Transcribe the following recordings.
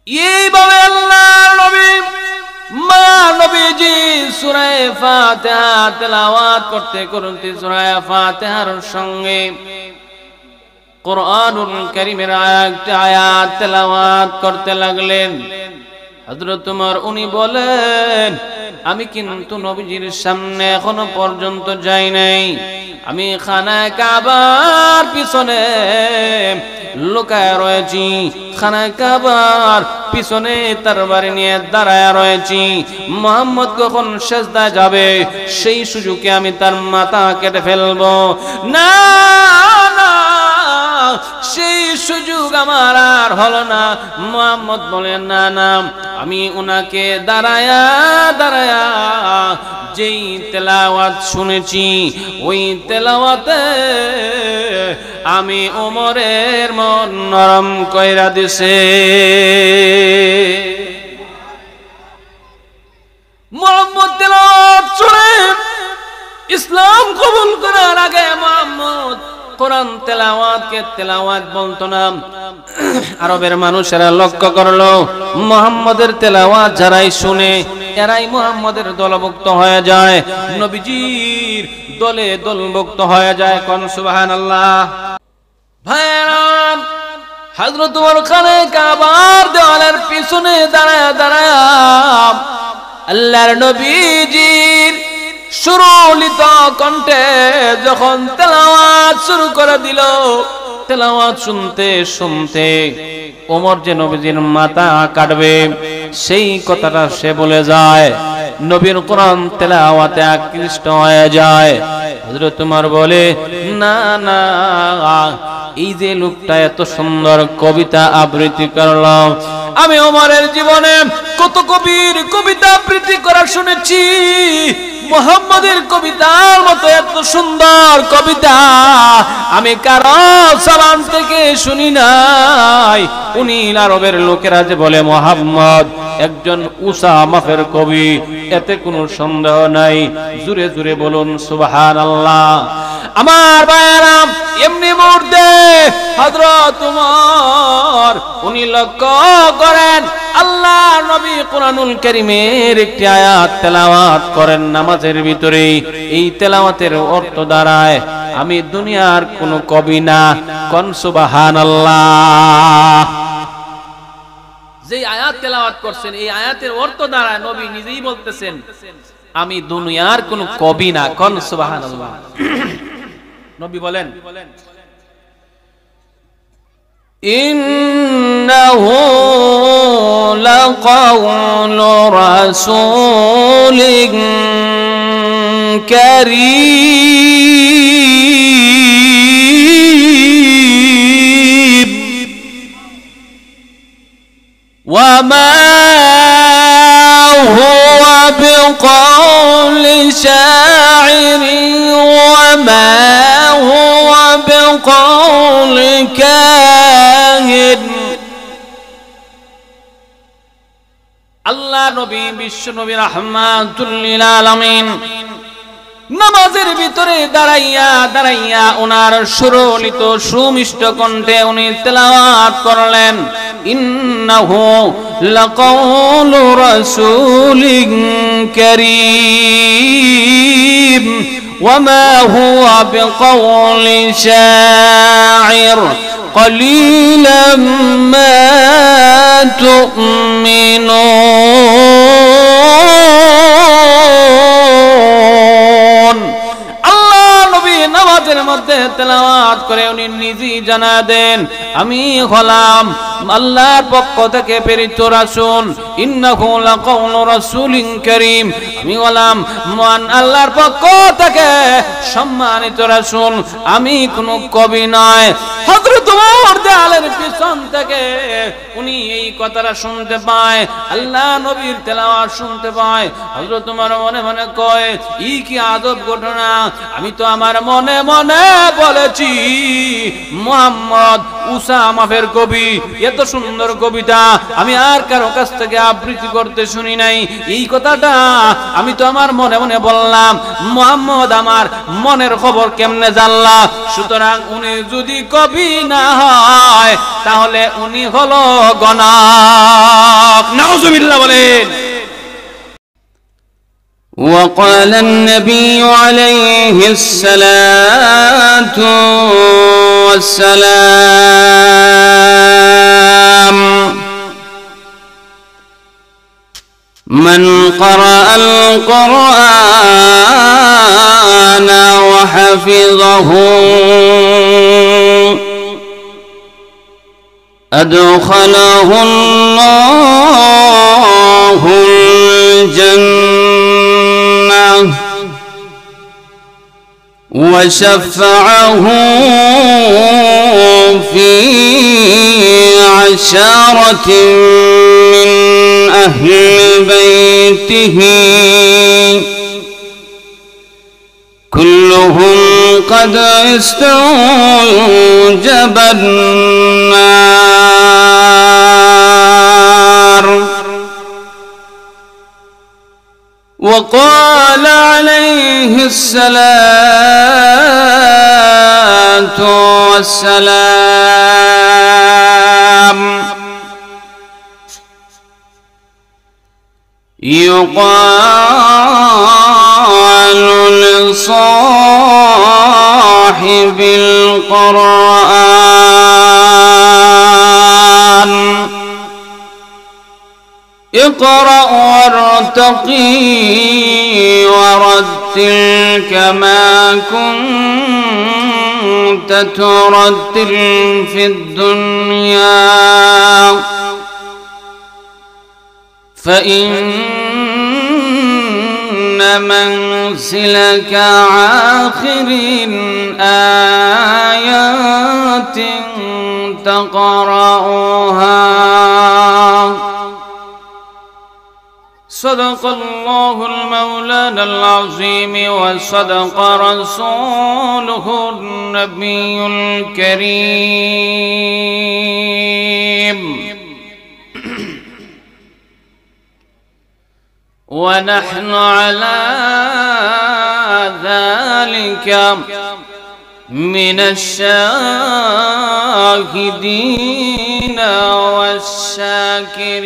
এইভাবে আল্লাহর নবী মা নবীজি সূরা ফাতিহা তেলাওয়াত করতে করতে সূরা ফাতিহার সঙ্গে কুরআনুল কারীমের আয়াত তেলাওয়াত করতে লাগলেন। হযরত ওমর উনি বলেন, আমি কিন্তু নবীজির সামনে এখনো পর্যন্ত যাই নাই, আমি খানায়ে কাবার পিছনে লুকায় রয়েছি, খানায়ে কাবার পিছনে তরবারি নিয়ে দাঁড়ায় রয়েছি। মুহাম্মদ কখন সিজদায় যাবে সেই সুযোগে আমি তার মাথা কেটে ফেলবো। না না, সেই সুযোগ আমার আর হলো না। মুহাম্মদ বলেন, না না, আমি উনাকে দাঁড়ায়া দাঁড়ায়া যেই তেলাওয়াত শুনেছি ওই তেলাওয়াতে আমি ওমরের মন নরম কইরা দিছে। মুহাম্মদ তেলাওয়াত শুনে ইসলাম কবুল করার আগে মুহাম্মদ কোরআন তেলাওয়াতকে তেলাওয়াত বলতো না। আরবের মানুষেরা লক্ষ্য করলো মুহাম্মদের তেলাওয়াত যারাই শুনে এরাই মুহাম্মদের দলভুক্ত হয়ে যায়, নবীজির দলে দলভুক্ত হয়ে যায়। কোন সুবহানাল্লাহ। ভাইরা, হযরত ওমর খানায়ে কাবার দেওয়ালের পিছনে দাঁড়ায়া দাঁড়ায়া আল্লাহর নবীজির সুরলিত কণ্ঠে যখন তেলাওয়াত শুরু করে দিল, তেলাওয়াত শুনতে শুনতে ওমর যে নবীজির মাথা কাটবে সেই কথাটা সে বলে যায়, নবীর কোরআন তেলাওয়াতে আকৃষ্ট হয়ে যায়। হযরত ওমর বলে, না না, এই যে লোকটা এত সুন্দর কবিতা আবৃত্তি করলো, আমি ওমরের জীবনে কত কবির কবিতা আবৃত্তি করা শুনেছি, মুহাম্মদের কবিতার মতো এত সুন্দর কবিতা আমি কারো জবান থেকে শুনি নাই। উনি আরবের লোকেরা যে বলে মুহাম্মদ একজন উঁচা মাপের কবি, এতে কোনো সন্দেহ নাই। জুরে জুরে বলুন সুবহানাল্লাহ। আমার ভাইয়েরা, এমনি মুহূর্তে হযরত ওমর উনি লক্ষ্য করেন আল্লাহ নবী কোরআনুল কারীমের একটি আয়াত তেলাওয়াত করেন নামাজের ভিতরে। এই তেলাওয়াতের অর্থ দাঁড়ায়, আমি দুনিয়ার কোনো কবি না। কোন সুবহানাল্লাহ। যে আয়াত তেলাওয়াত করছেন এই আয়াতের অর্থ দাঁড়ায়, নবী নিজেই বলতেছেন আমি দুনিয়ার কোনো কবি না। কোন সুবহানাল্লাহ। নবী বলেন, ইন্নাহু লাকাউলু রাসূলিন কারীম ওয়া মা হুয়া বিকাউলি শাইরিন ওয়া মা হুয়া বিকাউলি কাহিন। আল্লাহ নবী বিশ্ব নবী রাহমাতুল লিল আলামিন নামাজের ভিতরে দাঁড়াইয়া দাঁড়াইয়া ওনার সুরলিত সুমিষ্ট কণ্ঠে উনি তেলাওয়াত করলেন, ইন্নাহু লাকাউলু রাসূলিন কারীম ওয়া মা হুয়া বিকাউলি শাইর قليلا ما تؤمنون। আল্লাহ নবী নামাজের মধ্যে তেলাওয়াত করে উনি নিজেই জানা দেন, আমি হলাম আল্লাহর পক্ষ থেকে প্রেরিত রাসূল। ইন্নাহু লাকাউলু রাসূলিন কারীম, আমি হলাম মহান আল্লাহর পক্ষ থেকে সম্মানিত রাসূল, আমি কোনো কবি নয়। হযরত ওমর দেয়ালের পিছন থেকে উনি এই কথাটা শুনতে পায়, আল্লাহ নবীর তেলাওয়াত শুনতে পায়। হযরত ওমর মনে মনে কয়, এই কি আজব ঘটনা, আমি তো আমার মনে মনে বলেছি মুহাম্মদ উসা মাফের কবি, এত সুন্দর কবিতা আমি আর কারো কাছ থেকে আবৃত্তি করতে শুনি নাই। এই কথাটা আমি তো আমার মনে মনে বললাম, মুহাম্মদ আমার মনের খবর কেমনে জানলা? সুতরাং উনি যদি কবি না হয় তাহলে উনি হলো গণক। নাউজুবিল্লাহ বলেন। وقال النبي عليه الصلاة والسلام من قرأ القرآن وحفظه أدخله الله الجنة وشفعه في عشرة من أهل بيته كلهم قد استوجب النار. وقال عليه الصلاة والسلام يقال لصاحب القرآن اقرأ وارتقي ورتل كما كنت ترتل في الدنيا فإن منزلك آخر آيات تقرأها. صدق الله المولانا العظيم وصدق رسوله النبي الكريم. ونحن على ذلك من الشاهدين والشاكرين.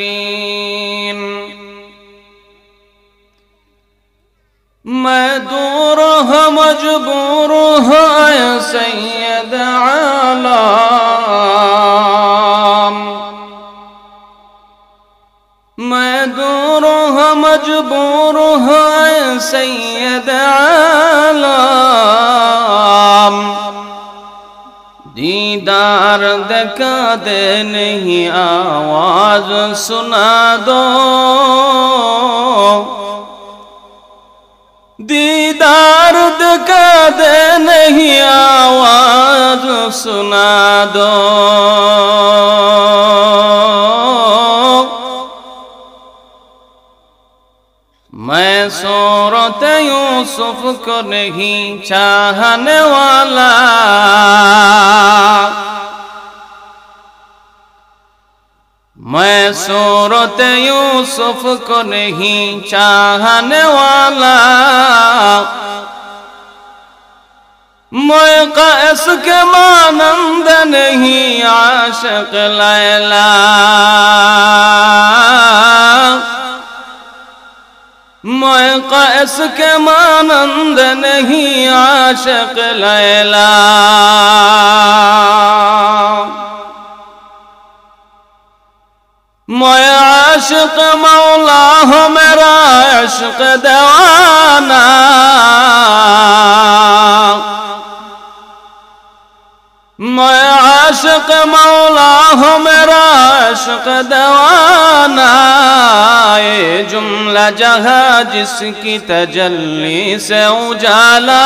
میں دور ہوں مجبور ہوں اے سید عالم، میں دور ہوں مجبور ہوں اے سید عالم، دیدار دکھا دے نہیں آواز سنا دو، دیدار دکھا دے نہیں آواز سنا دو. میں صورت یوسف کو نہیں چاہنے والا، میں صورت یوسف کو نہیں چاہنے والا، میں قیس کے مانند نہیں عاشق لیلا، میں قیس کے مانند نہیں عاشق لیلا، میں عاشق مولا ہوں میرا عشق دیوانہ، میں عاشق مولا ہوں میرا عشق دیوانہ. یہ جملہ جہاں جس کی تجلی سے اجالا،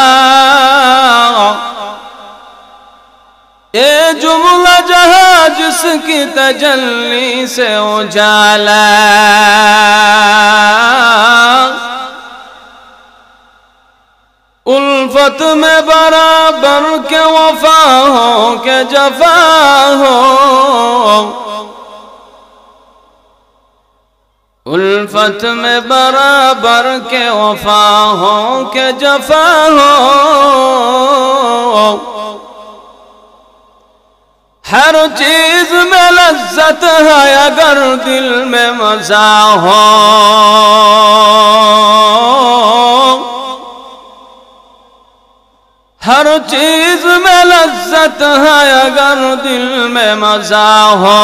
یہ جملہ جہاں جس کی تجلی سے اجالا، الفت میں برابر کے وفا ہو کہ جفا ہو، उल्फत में बराबर के वफा हो के जफा हो, हर चीज में लज्जत है अगर दिल में मजा हो, हर चीज में लज्जत है अगर दिल में मजा हो,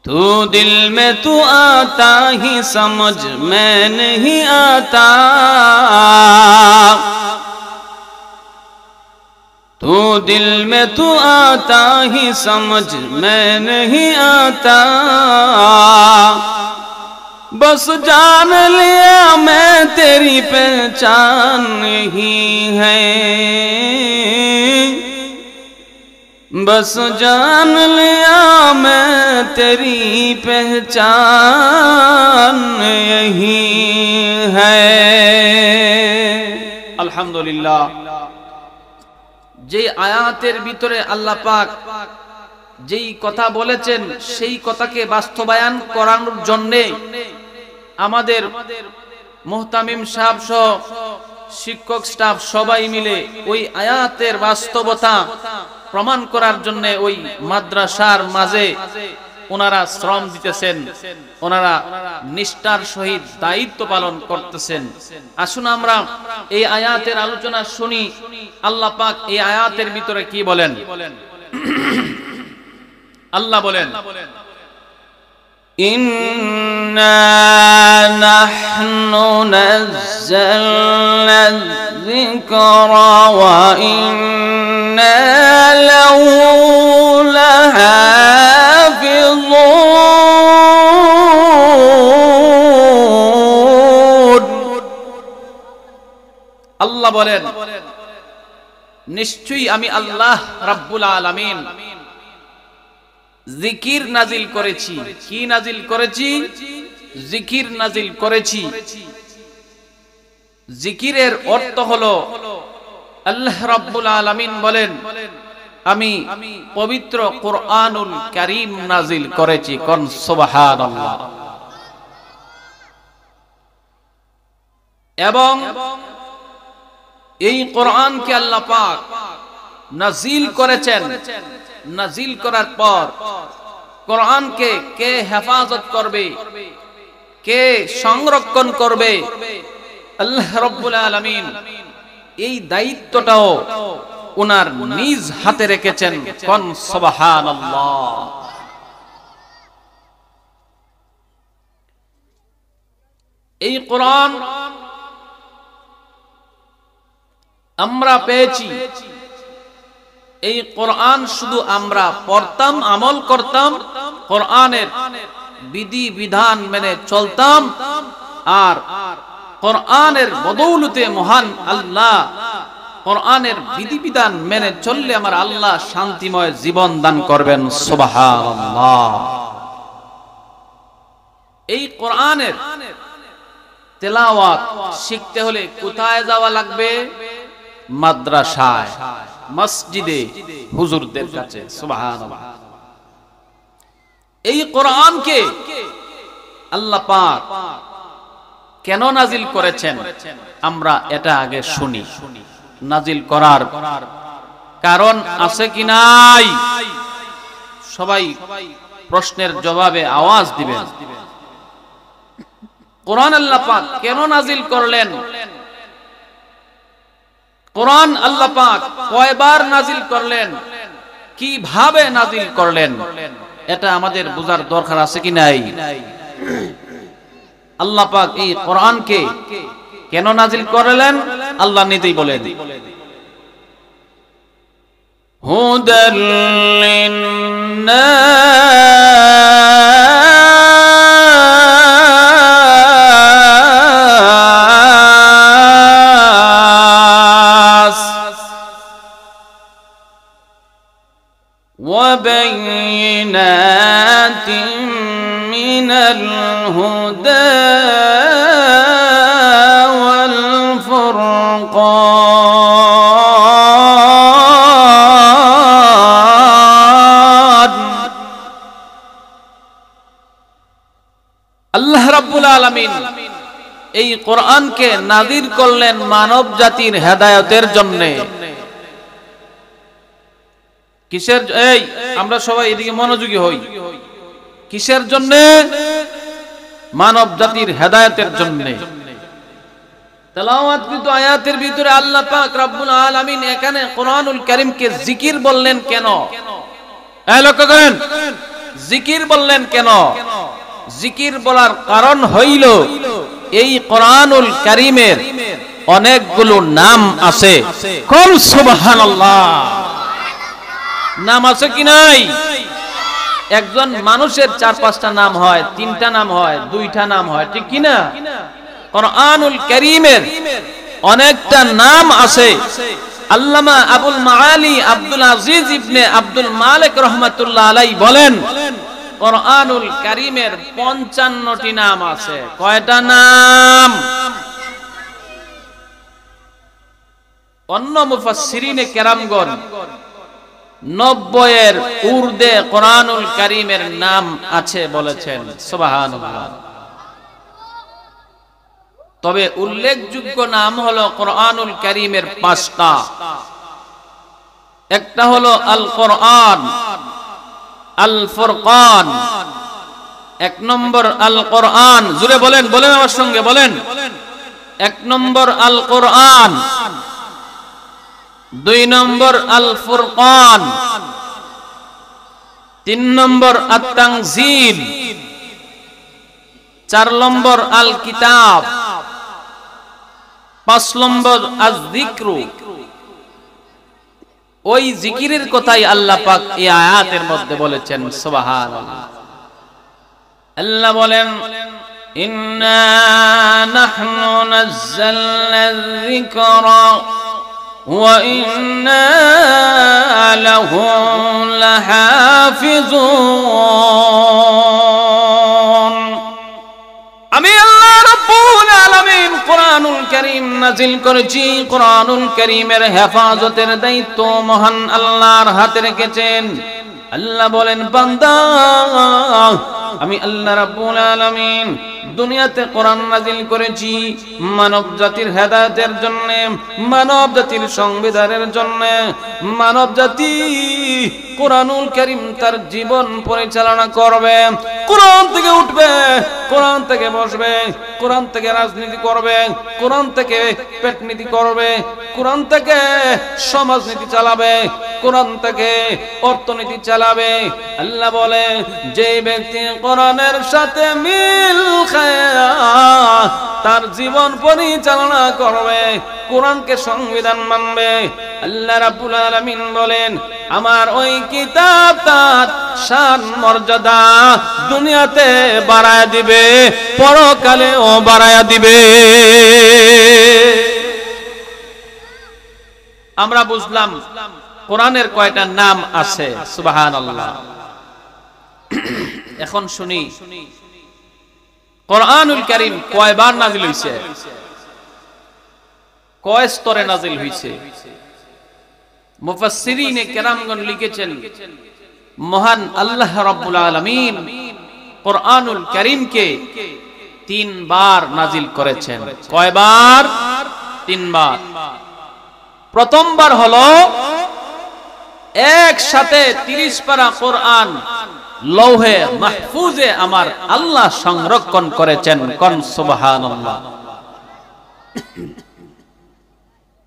तू दिल में तू आता ही समझ में नहीं आता, तू दिल में तू आता ही समझ में नहीं आता, बस जान लिया मैं तेरी पहचान नहीं है, बस जान लिया मैं तेरी पहचान यही है। আলহামদুলিল্লাহ। যে আয়াতের ভিতরে আল্লাহ পাক যেই কথা বলেছেন সেই কথাকে বাস্তবায়ন করানোর জন্য আমাদের মুহতামিম সাহেব সহ শিক্ষক স্টাফ সবাই মিলে ওই আয়াতের বাস্তবতা প্রমাণ করার জন্য ওই মাদ্রাসার মাঝে ওনারা শ্রম দিতেছেন, ওনারা নিষ্ঠার সহিত দায়িত্ব পালন করতেছেন। আসুন আমরা এই আয়াতের আলোচনা শুনি, আল্লাহ পাক এই আয়াতের ভিতরে কি বলেন। আল্লাহ বলেন, ইন্না নাহনু নাযালনা যিকরা ওয়া ইন্না লাহু লাহাফিজুন। আল্লাহ বলেন, নিশ্চয়ই আমি আল্লাহ রাব্বুল আলামিন জিকির নাজিল করেছি। কি নাজিল করেছি? জিকির নাজিল করেছি। জিকিরের অর্থ হলো আল্লাহ রাব্বুল আলামিন বলেন আমি পবিত্র কোরআনুল কারীম নাজিল করেছি। কোন সুবহানাল্লাহ। এবং এই কোরআনকে আল্লাহ পাক নাজিল করেছেন। নাজিল করার পর কোরআনকে কে হেফাজত করবে, কে সংরক্ষণ করবে, আল্লাহ রাব্বুল আলামিন এই দায়িত্বটাও ওনার নিজ হাতে রেখেছেন। কোন সুবহানাল্লাহ। এই কোরআন আমরা পেয়েছি। এই কোরআন শুধু আমরা পড়তাম, আমল করতাম, কোরআনের বিধি বিধান মেনে চলতাম, আর কোরআনের বদৌলতে মহান আল্লাহ কোরআনের বিধি বিধান মেনে চললে আমার আল্লাহ শান্তিময় জীবন দান করবেন। সুবহানাল্লাহ। এই কোরআনের তেলাওয়াত শিখতে হলে কোথায় যাওয়া লাগবে? মাদ্রাসায়, মসজিদে, হুজুরদের কাছে। সুবহানাল্লাহ। এই কোরআনকে আল্লাহ পাক কেন নাজিল করেছেন আমরা এটা আগে শুনি। নাজিল করার কারণ আছে কি নাই? সবাই প্রশ্নের জবাবে আওয়াজ দিবেন। কোরআন আল্লাহ পাক কেন নাজিল করলেন? কোরআন আল্লাহ পাক কয়বার নাজিল করলেন? কিভাবে নাজিল করলেন? এটা আমাদের বোঝার দরকার আছে কি নাই? আল্লাহ পাক এই কোরআনকে কেন নাজিল করলেন আল্লাহ নিজেই বলেন, হুদাল লিন্নাস ওয়া বাইয়িনাতিন মিনাল হুদা রাব্বুল আলামিন এই কোরআনকে নাযিল করলেন মানব জাতির হেদায়েতের জন্য। কিসের? এই আমরা সবাই এদিকে মনোযোগী হই। কিসের জন্য? মানব জাতির হেদায়েতের জন্য। তেলাওয়াতকৃত আয়াতের ভিতরে আল্লাহ পাক রব্বুল আলামিন এখানে কোরআনুল কারীমকে জিকির বললেন কেন? এই লক্ষ্য করেন, জিকির বললেন কেন? জিকির বলার কারণ হইল এই কোরআনুল কারীমের অনেকগুলো নাম আছে। কল সুবহানাল্লাহ। নাম আছে কি নাই? একজন মানুষের 4-5টা নাম হয়, 3টা নাম হয়, 2টা নাম হয়, ঠিক কি না? কোরআনুল কারীমের অনেকটা নাম আছে। আল্লামা আবুল মাআলি আব্দুল আজিজ ইবনে আব্দুল মালিক রাহমাতুল্লাহ আলাইহি বলেন কোরআনুল কারীমের 55টি নাম আছে। কয়টা নাম? অন্য মুফাসসিরিনে কেরামগণ 90 এর ঊর্ধ্বে কোরআনুল কারীমের নাম আছে বলেছেন। সুবহানাল্লাহ। তবে উল্লেখযোগ্য নাম হলো কোরআনুল কারীমের 5টা। একটা হলো আল কোরআন, আল ফুরকান। 1 নম্বর আল কোরআন, জোরে বলেন, বলেন আমার সঙ্গে বলেন। 1 নম্বর আল কোরআন, 2 নম্বর আল ফুরকান, 3 নম্বর আত-তানজিল, 4 নম্বর আল কিতাব, 5 নম্বর আয-যিকরু। ওই জিকিরের কথাই আল্লাহ পাক এই আয়াতের মধ্যে বলেছেন। সুবহানাল্লাহ। আল্লাহ বলেন ইন্না নাহনু নাযালনা যিকরা ওয়া ইন্না লাহু লাহাফিজুন। আমি আল্লাহ রাব্বুল আলামিন কোরআনুল কারীম নাযিল করেছি। কোরআনুল কারীমের হেফাজতের দায়িত্ব মহান আল্লাহর হাতে রেখেছেন। আল্লাহ বলেন বান্দা, আমি আল্লাহ রাব্বুল আলামিন দুনিয়াতে কোরআন নাযিল করেছি মানব জাতির হেদায়েতের জন্য, মানব জাতির সংবিধানের জন্য। মানব জাতি কোরআনুল কারীম তার জীবন পরিচালনা করবে। কোরআন থেকে উঠবে, কোরআন থেকে বসবে, কোরআন থেকে রাজনীতি করবে, কোরআন থেকে পেটনীতি করবে, কোরআন থেকে সমাজনীতি চালাবে, কোরআন থেকে অর্থনীতি চালাবে। আল্লাহ বলে যে ব্যক্তি কোরআনের সাথে মিল খায় তার জীবন পরিচালনা করবে, কোরআনকে সংবিধান মানবে। আল্লাহ রাব্বুল আলামিন বলেন আমার ওই কিতাব তার শান মর্যাদা দুনিয়াতে বাড়ায়া দিবে, পরকালেও বাড়ায়া দিবে। আমরা বুঝলাম কোরআনের কয়টা নাম আছে। সুবহানাল্লাহ। এখন শুনি কোরআনুল কারীম কয়বার নাযিল হইছে, কয় স্তরে নাযিল হইছে। মুফাসসিরিনে কেরামগণ লিখেছেন মহান আল্লাহ রাব্বুল আলামিন কোরআনুল কারীমকে 3 বার নাযিল করেছেন। কয়বার? 3 বার। প্রথমবার হলো একসাথে 30 পারা কোরআন লৌহে মাহফুজে আমার আল্লাহ সংরক্ষণ করেছেন। কোন সুবহানাল্লাহ।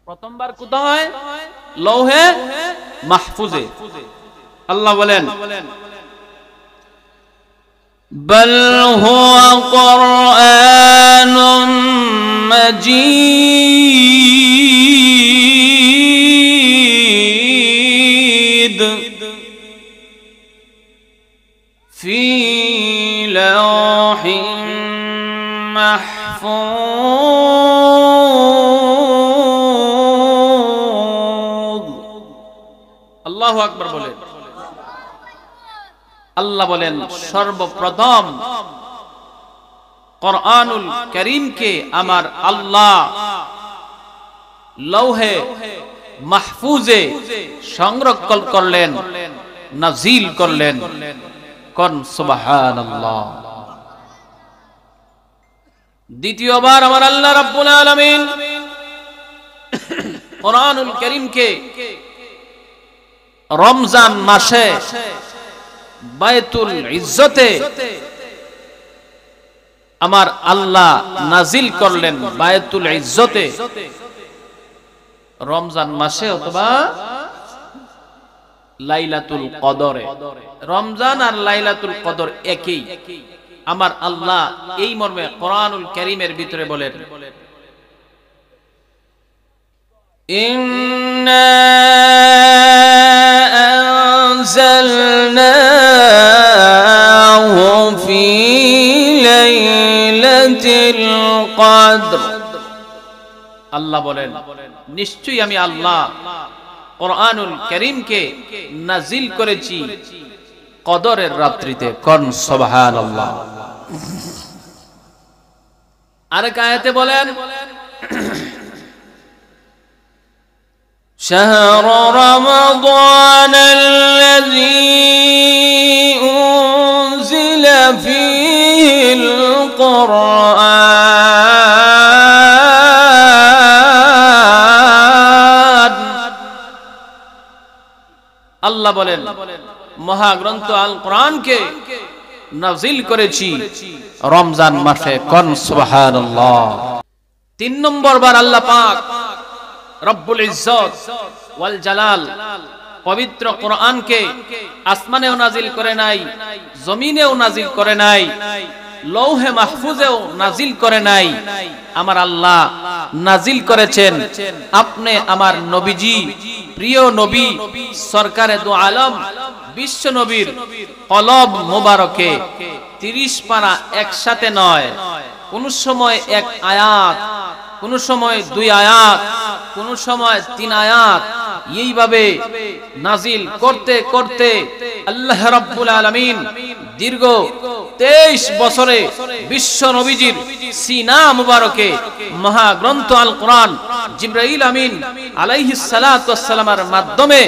প্রথমবার কোথায়? লৌহে মাহফুজে। আল্লাহ বলেন বল হুয়া কুরআনুম মাজিদ ফি লাওহিন মাহফুজ। আল্লাহু আকবার বলেন। আল্লাহ বলেন সর্বপ্রথম কোরআনুল কারীমকে আমার আল্লাহ লৌহে মাহফুজে সংরক্ষণ করলেন, নাযিল করলেন। কোন সুবহানাল্লাহ। দ্বিতীয়বার আমার আল্লাহ রাব্বুল আলামিন কোরআনুল কারীমকে রমজান মাসে বায়তুল ইজ্জতে আমার আল্লাহ নাজিল করলেন। বায়তুল ইজ্জতে রমজান মাসে অথবা লাইলাতুল কদরে। রমজান আর লাইলাতুল কদর একই। আমার আল্লাহ এই মর্মে কোরআনুল কারীমের ভিতরে বলেন, ইন্না আনজালনাহু ফি লাইলাতিল কদর। আল্লাহ বলেন, নিশ্চয়ই আমি আল্লাহ কোরআনুল কারীমকে নাজিল করেছি কদরের রাত্রিতে। কোন সুবহানাল্লাহ। আরেক আয়াতে বলেন, শাহরু রমাদানাল্লাযী উনজিলা ফীহিল কুরআন। আল্লাহ বলেন, মহাগ্রন্থ আল কোরআনকে নাজিল করেছি রমজান মাসে। কোন সুবহানাল্লাহ। 3 নম্বর বার আল্লাহ পাক রব্বুল ইজ্জত ওয়াল জালাল পবিত্র কোরআনকে আসমানেও নাজিল করে নাই, জমিনেও নাজিল করে নাই, লৌহে মাহফুজেও নাজিল করে নাই। আমার আল্লাহ নাজিল করেছেন আপনি আমার নবীজি, প্রিয় নবী, সরকারে দু আলম, বিশ্ব নবীর কলব মোবারকে 30 পারা একসাথে নয়, কোন সময় 1 আয়াত, কোন সময় 2 আয়াত, কোন সময় 3 আয়াত, এইভাবে নাজিল করতে করতে আল্লাহ রাব্বুল আলামিন দীর্ঘ 23 বছরে বিশ্ব নবীজির সিনা মুবারকে মহাগ্রন্থ আল কোরআন জিবরাইল আমিন আলাইহিস সালাতু ওয়াস সালামের মাধ্যমে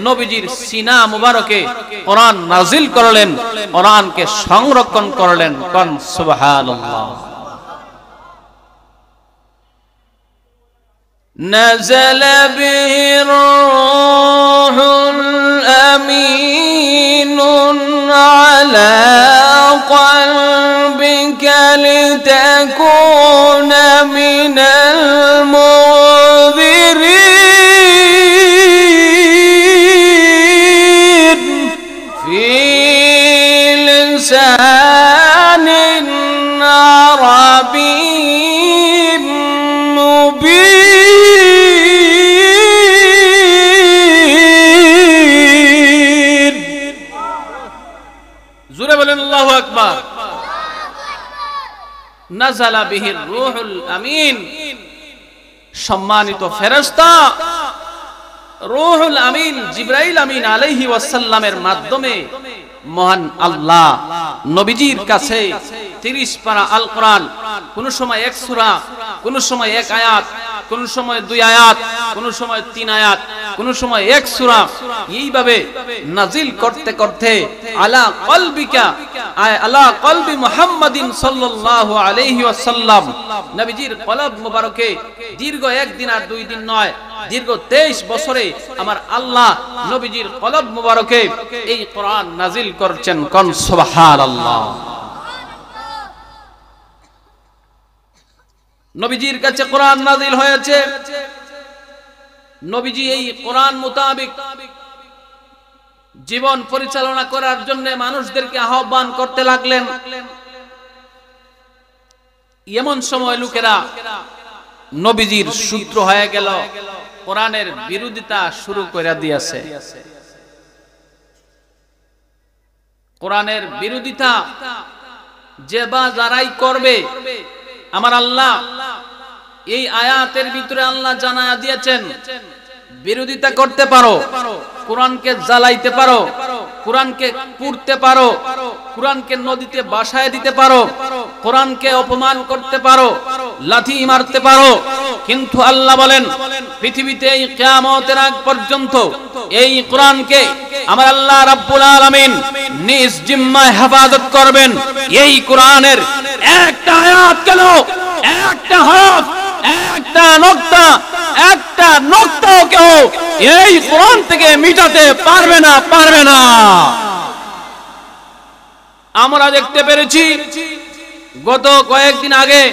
নবীজির সিনা মুবারকে কোরআন নাজিল করলেন, কোরআনকে সংরক্ষণ করলেন। কোন সুবহানাল্লাহ। نزل به الروح الأمين على قلبك لتكون من المنذرين في لسان عربي مبين। আল্লাহু আকবার। নাযালা বিহির রূহুল আমিন, সম্মানিত ফেরেশতা রূহুল আমিন জিবরাইল আমিন আলাইহি ওয়াসাল্লামের মাধ্যমে মহান আল্লাহ নবীজির কাছে 30 পারা আল কোরআন, কোন সময় 1 সূরা, কোন সময় 1 আয়াত, কোন সময় 2 আয়াত, কোন সময় 3 আয়াত, কোন সময় 1 সূরা, এইভাবে নাজিল করতে করতে আলা কলবিকা আলা কলবি মুহাম্মাদিন সাল্লাল্লাহু আলাইহি ওয়াসাল্লাম নবীজির কলব মুবারকে দীর্ঘ 1 দিন আর 2 দিন নয়, দীর্ঘ 23 বছরে আমার আল্লাহ নবীজির কলব মুবারকে এই কোরআন নাজিল করছেন। কোন সুবহানাল্লাহ। নবীজির কাছে কোরআন নাজিল হয়েছে, নবীজি এই কোরআন মোতাবেক জীবন পরিচালনা করার জন্য মানুষদেরকে আহ্বান করতে লাগলেন। এমন সময় লোকেরা নবীজির সূত্র হয়ে গেল, কোরআনের বিরোধিতা শুরু করে দিয়েছে। কোরআনের বিরোধিতা যে বা যারাই করবে, আমার আল্লাহ এই আয়াতের ভিতরে আল্লাহ জানায়া দিয়েছেন বিরোধিতা করতে পারো, কোরআনকে জ্বালাইতে পারো, কোরআনকে পুড়তে পারো, কোরআনকে নদীতে ভাসায় দিতে পারো, কোরআনকে অপমান করতে পারো, লাথি মারতে পারো, কিন্তু আল্লাহ বলেন পৃথিবীতে এই কিয়ামতের আগ পর্যন্ত এই কোরআনকে আমার আল্লাহ রাব্বুল আলামিন নিজ জিম্মায় হেফাজত করবেন। এই কোরআনের একটা আয়াত কেন একটা হরফ, একটা নোক্তা, একটা নোক্তাও কেউ এই কোরআন থেকে মিটাতে পারবে না, পারবে না। আমরা দেখতে পেরেছি গত কয়েকদিন আগে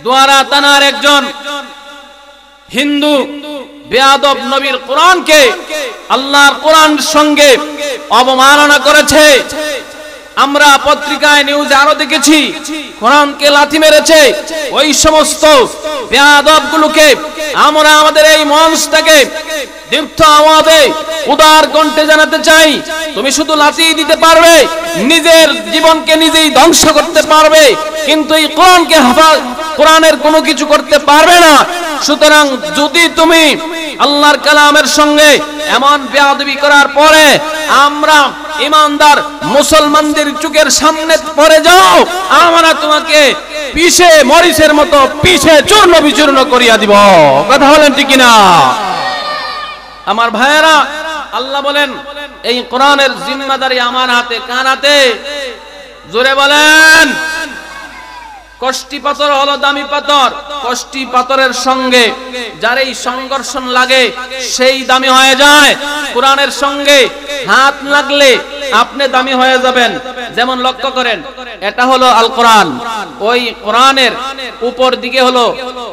দোয়ারা থানার একজন হিন্দু বেয়াদব নবীর কোরআনকে, আল্লাহর কোরআনের সঙ্গে অবমাননা করেছে। আমরা পত্রিকায় নিউজে আরো দেখেছি কোরআনকে লাথি মেরেছে। ওই সমস্ত বেয়াদব গুলোকে আমরা আমাদের এই মঞ্চ থেকে দীপ্ত আওয়াজে উদার কণ্ঠে জানাতে চাই, তুমি শুধু লাথি দিতে পারবে, নিজের জীবনকে নিজেই ধ্বংস করতে পারবে, কিন্তু এই কোরআনকে কোরআনের কোনো কিছু করতে পারবে না। সুতরাং যদি তুমি আল্লাহর কালামের সঙ্গে এমন বেয়াদবি করার পরে আমরা ইমানদার মুসলমানদের চোখের সামনে পড়ে যাও, আমরা তোমাকে পিষে মরিচের মতো পিষে চূর্ণ বিচূর্ণ করিয়া দিব। কথা বলেন ঠিক কিনা? আমার ভাইয়েরা, আল্লাহ বলেন এই কোরআনের জিম্মাদারি আমার হাতে। কার হাতে? জোরে বলেন। কষ্টি পাথর হলো দামি পাথর। কষ্টি পাথরের সঙ্গে যার এই সংঘর্ষণ লাগে সেই দামি হয়ে যায়। কোরআনের সঙ্গে হাত লাগলে আপনি দামি হয়ে যাবেন। যেমন লক্ষ্য করেন, এটা হলো আল কোরআন, ওই কোরআনের উপর দিকে হলো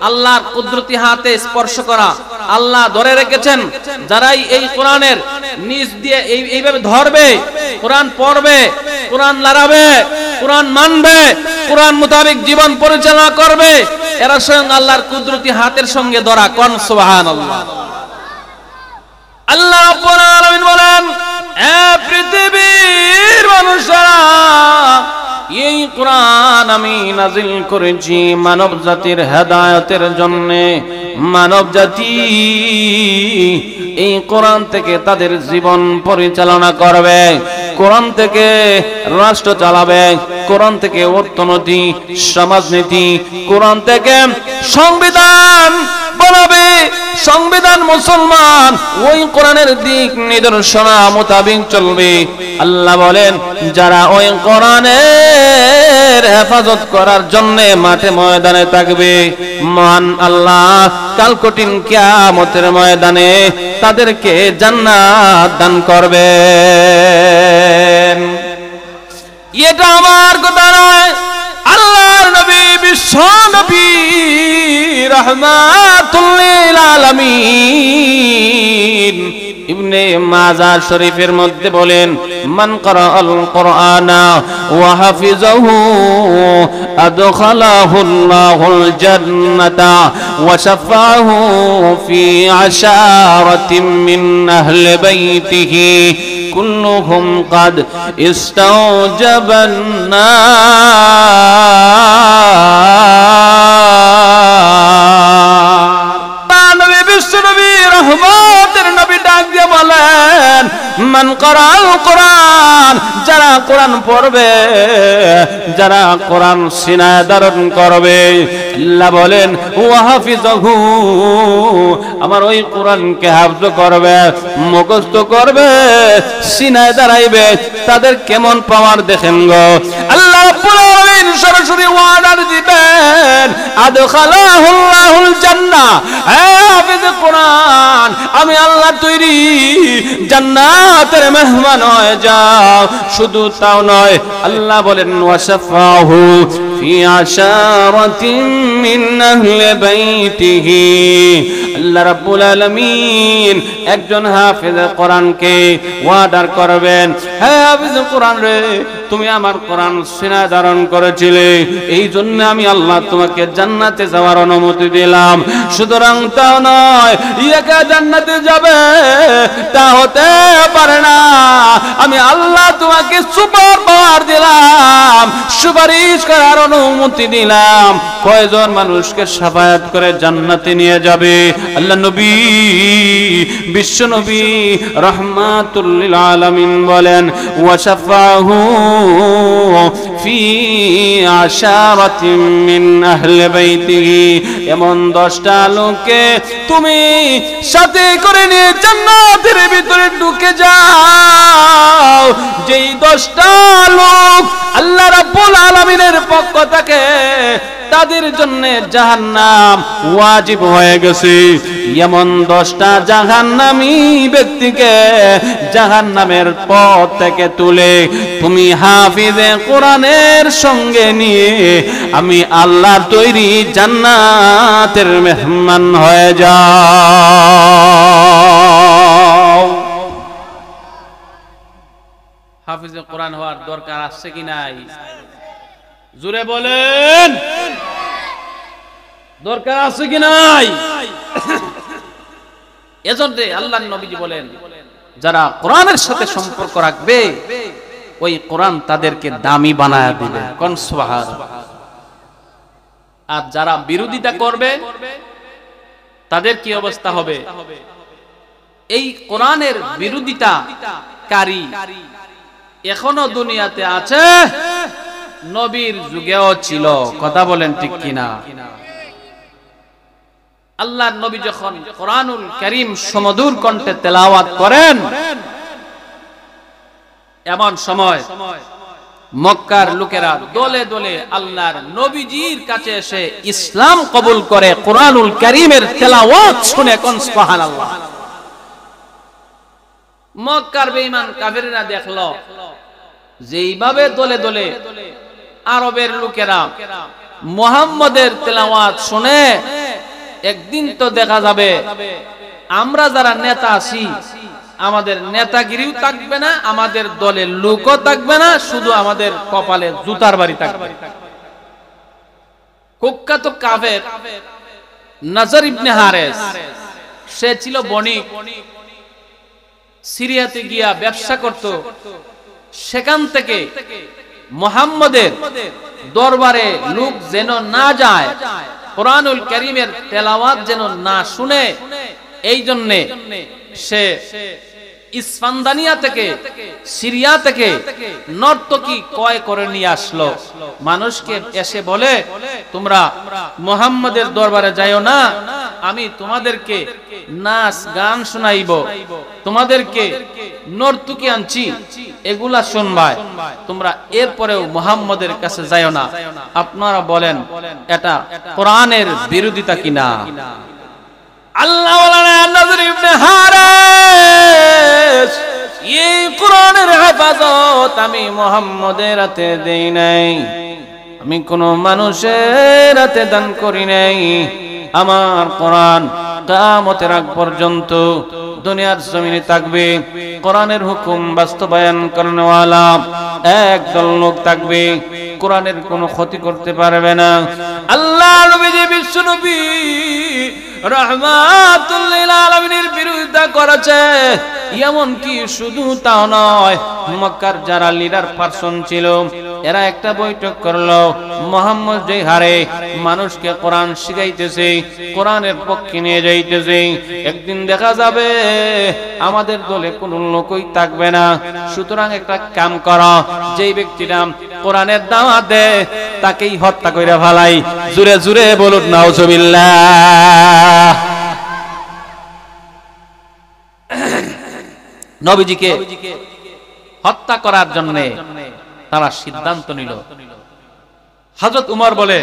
আল্লাহর কুদরতি হাতে স্পর্শ করা। আল্লাহ ধরে রেখেছেন যারাই এই কোরআনের নিচ দিয়ে এইভাবে ধরবে, কোরআন পড়বে, কোরআন লড়াবে, কোরআন মানবে, কোরআন মোতাবেক জীবন পরিচালনা করবে, এরা স্বয়ং আল্লাহর কুদরতি হাতের সঙ্গে ধরা। কোন সুবহানাল্লাহ। আল্লাহ রাব্বুল আলামিন বলেন, এ পৃথিবীর মানুষেরা, এই কোরআন আমি নাজিল করেছি মানব জাতির হেদায়েতের জন্য। মানব জাতি এই কোরআন থেকে তাদের জীবন পরিচালনা করবে, কোরআন থেকে রাষ্ট্র চালাবে, কোরআন থেকে অর্থনীতি, সমাজনীতি, কোরআন থেকে সংবিধান বানাবে। সংবিধান মুসলমান ওই কোরআনের দিক নির্দেশনা মোতাবেক চলবে। আল্লাহ বলেন, যারা ওই কোরআনের হেফাজত করার জন্য মাঠে ময়দানে থাকবে, মহান আল্লাহ কাল কঠিন কিয়ামতের ময়দানে তাদেরকে জান্নাত দান করবেন। এটা আমার কথা নয়, আল্লাহর নবী, বিশ্ব নবী রাহমাতুল লিল আলামিন ইবনে মাজাহ শরীফের মধ্যে বলেন, মান ক্বারাআল কুরআনা ওয়া হাফিজাহু আদখালাহুল্লাহুল জান্নাতা ওয়া শাফাআহু ফি আশারাতিন মিন আহলি বাইতিহি কুল্লুহুম ক্বাদ ইস্তাওজাবান নবী বিশ্ব নবী রহমতের নবী ডাক দিয়ে বলেন, মান ক্বারাআল কুরআন, যারা কোরআন পড়বে, যারা কোরআন সিনায় ধারণ করবে, আল্লাহ বলেন ওয়া হাফিজাহু, আমার ওই কোরআনকে হাফজ করবে, মুখস্থ করবে, সিনায় দাঁড়াইবে, তাদের কেমন পাওয়ার দেখেন গো। আল্লাহ রাব্বুল আলামিন সরাসরি ওয়াদার দিবেন, আদখালাহুল্লাহুল জান্নাহ, হাফিজ কোরআন আমি আল্লাহ তৈরি জান্নাতের মেহমান হয়ে যাও। শুধু তাও নয়, আল্লাহ বলেন ওয়াশাফাহু ফি আশারাতিন মিন আহলি বাইতিহি, আল্লাহ রাব্বুল আলামিন একজন হাফেজ কোরআনকে ওয়াদার করবেন, হে হাফেজ কোরআন রে, তুমি আমার কোরআন সিনায় ধারণ করেছিলে, এই জন্য আমি আল্লাহ তোমাকে জান্নাতে যাওয়ার অনুমতি দিলাম। সুতরাং তাও নয়, একা জান্নাতে যাবে তা হতে পারে না, আমি আল্লাহ তোমাকে সুপার পাওয়ার দিলাম, সুপারিশ করার অনুমতি দিলাম। কয়জন মানুষকে শাফায়াত করে জান্নাতে নিয়ে যাবে? আল্লাহ নবী বিশ্ব নবী রাহমাতুল লিল আলামিন বলেন, ওয়া শাফাহু ফি আশারাতিন মিন আহলি বাইতিহি, এমন 10টা লোককে তুমি সাথে করে নিয়ে জান্নাতের ভিতরে ঢুকে যাও, যেই 10টা লোক আল্লাহ রাব্বুল আলামিনের পক্ষ থেকে তাদের জন্য জাহান্নাম ওয়াজিব হয়ে গেছে। এমন 10টা জাহান্নামী ব্যক্তিকে জাহান্নামের পথ থেকে তুলে তুমি হাফিজে কোরআনের সঙ্গে নিয়ে আমি আল্লাহর তৈরি জান্নাতের মেহমান হয়ে যাও। হাফিজে কোরআন হওয়ার দরকার আছে কি নাই? জোরে বলেন, দরকার আছে কি নাই? এজন্য আল্লাহর নবীজি বলেন, যারা কোরআনের সাথে সম্পর্ক রাখবে ওই কোরআন তাদেরকে দামি বানায় দিবে। কোন সুবহানাল্লাহ। আর যারা বিরোধিতা করবে তাদের কি অবস্থা হবে? এই কোরআনের বিরোধিতাকারী এখনো দুনিয়াতে আছে, নবীর যুগেও ছিল। কথা বলেন ঠিক কিনা? আল্লাহর নবী যখন কোরআনুল কারীম সুমধুর কণ্ঠে তেলাওয়াত করেন, এমন সময় মক্কার লোকেরা দলে দলে আল্লাহর নবীজির কাছে এসে ইসলাম কবুল করে কোরআনুল কারীমের তেলাওয়াত শুনে। কোন সুবহানাল্লাহ। মক্কার বেঈমান কাফিররা দেখলো যেইভাবে দলে দলে আরবের লোকেরা মুহাম্মদের তেলাওয়াত শুনে, একদিন তো দেখা যাবে আমরা যারা নেতা আছি আমাদের নেতাগিরিও থাকবে না, আমাদের দলের লোকও থাকবে না, শুধু আমাদের কপালে জুতার বাড়ি থাকবে। কুখ্যাত কাফের নজর ইবনে হারেস, সে ছিল বণিক, সিরিয়াতে গিয়া ব্যবসা করত। সেখান থেকে মুহাম্মদের দরবারে লোক যেন না যায়, কোরআনুল কারীমের তেলাওয়াত যেন না শুনে, এই জন্য সে ইসফান্দানিয়া থেকে, সিরিয়া থেকে নর্তকী ক্রয় করে নিয়ে আসলো। মানুষকে এসে বলে, তোমরা মুহাম্মদের দরবারে যাইও না, আমি তোমাদেরকে নাচ গান শোনাইব, তোমাদেরকে নর্তকী আনছি, এগুলা শুনবাই, তোমরা এরপরেও মুহাম্মদের কাছে যাইও না। আপনারা বলেন এটা কোরআনের বিরোধিতা কিনা? আল্লাহ ওয়ালা নজর ইবনে হারেস, এই কোরআনের হেফাজত আমি মুহাম্মদের হাতে দেই নাই, আমি কোন মানুষের হাতে দান করি নাই। আমার কোরআন কিয়ামতের আগ পর্যন্ত দুনিয়ার জমিনে থাকবে। কোরআনের হুকুম বাস্তবায়ন করনেওয়ালা একদল লোক থাকবে, কোরআনের কোনো ক্ষতি করতে পারবে না। আল্লাহ নবীজি বিশ্ব নবী রাহমাতুল লিল আলামিনের বিরোধিতা করেছে। এমন কি শুধু তাও নয়, মক্কার যারা লিডার পারসন ছিল এরা একটা বৈঠক করলো, মুহাম্মদ যে হারে মানুষকে কোরআন শিখাইতেছে, কোরআনের পক্ষে নিয়ে যাইতেছে, একদিন দেখা যাবে আমাদের দলে কোন লোকই থাকবে না। সুতরাং একটা কাম করো, যেই ব্যক্তিরা কোরআনের দাওয়াত দেয় তাকেই হত্যা কইরা ফেলাই। জুরে জুরে বলুন নাউজুবিল্লাহ। নবীজিকে হত্যা করার জন্য তারা সিদ্ধান্ত নিল। হযরত উমর বলে,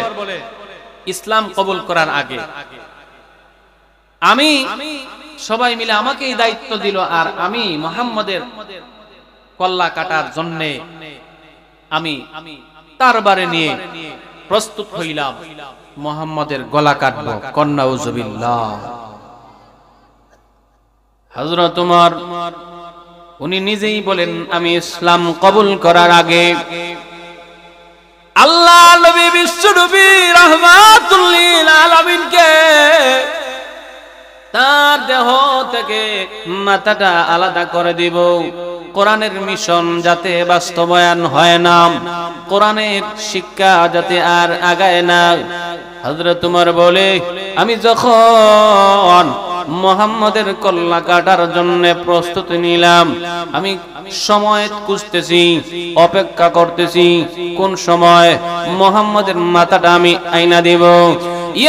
ইসলাম কবুল করার আগে আমি সবাই মিলে আমাকেই দায়িত্ব দিল, আর আমি মুহাম্মদের কল্লা কাটার জন্য আমি তারবারে নিয়ে প্রস্তুত হইলাম, মুহাম্মদের গলা কাটবো। নাউজুবিল্লাহ। হযরত উমর উনি নিজেই বলেন, আমি ইসলাম কবুল করার আগে আল্লাহ নবী বিশ্ব নবী রাহমাতুল লিল আলামিনকে তার দেহ থেকে মাথাটা আলাদা করে দিব। কোরআনের মিশন যাতে বাস্তবায়ন হয় না, কোরআনের শিক্ষা যাতে আর আগায় না। হযরত উমর বলে, আমি যখন মুহাম্মদের কল্লা কাটার জন্য প্রস্তুতি নিলাম, আমি সময় খুঁজতেছি, অপেক্ষা করতেছি কোন সময় মুহাম্মদের মাথাটা আমি আইনা দিব।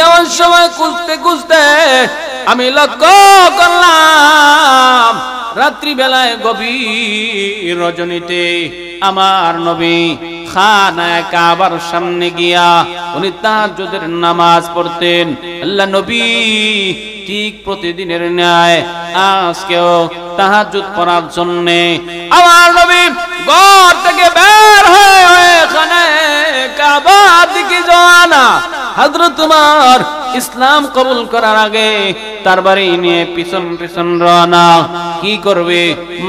এমন সময় খুঁজতে খুঁজতে আমি লক্ষ্য করলাম রাত্রি বেলায় গভীর রজনীতে আমার নবী খানায়ে কাবার সামনে গিয়া উনি তাহাজ্জুদের নামাজ পড়তেন। আল্লাহ নবী ঠিক প্রতিদিনের ন্যায় আজকেও তাহাজ্জুদ পড়ার জন্য আমার নবী ঘর থেকে বের হয়ে খানায়ে কাবার দিকে যাওয়া। হযরত উমর ইসলাম কবুল করার আগে তার বাড়ি নিয়ে পিছন পিছন রওনা। কি করবে?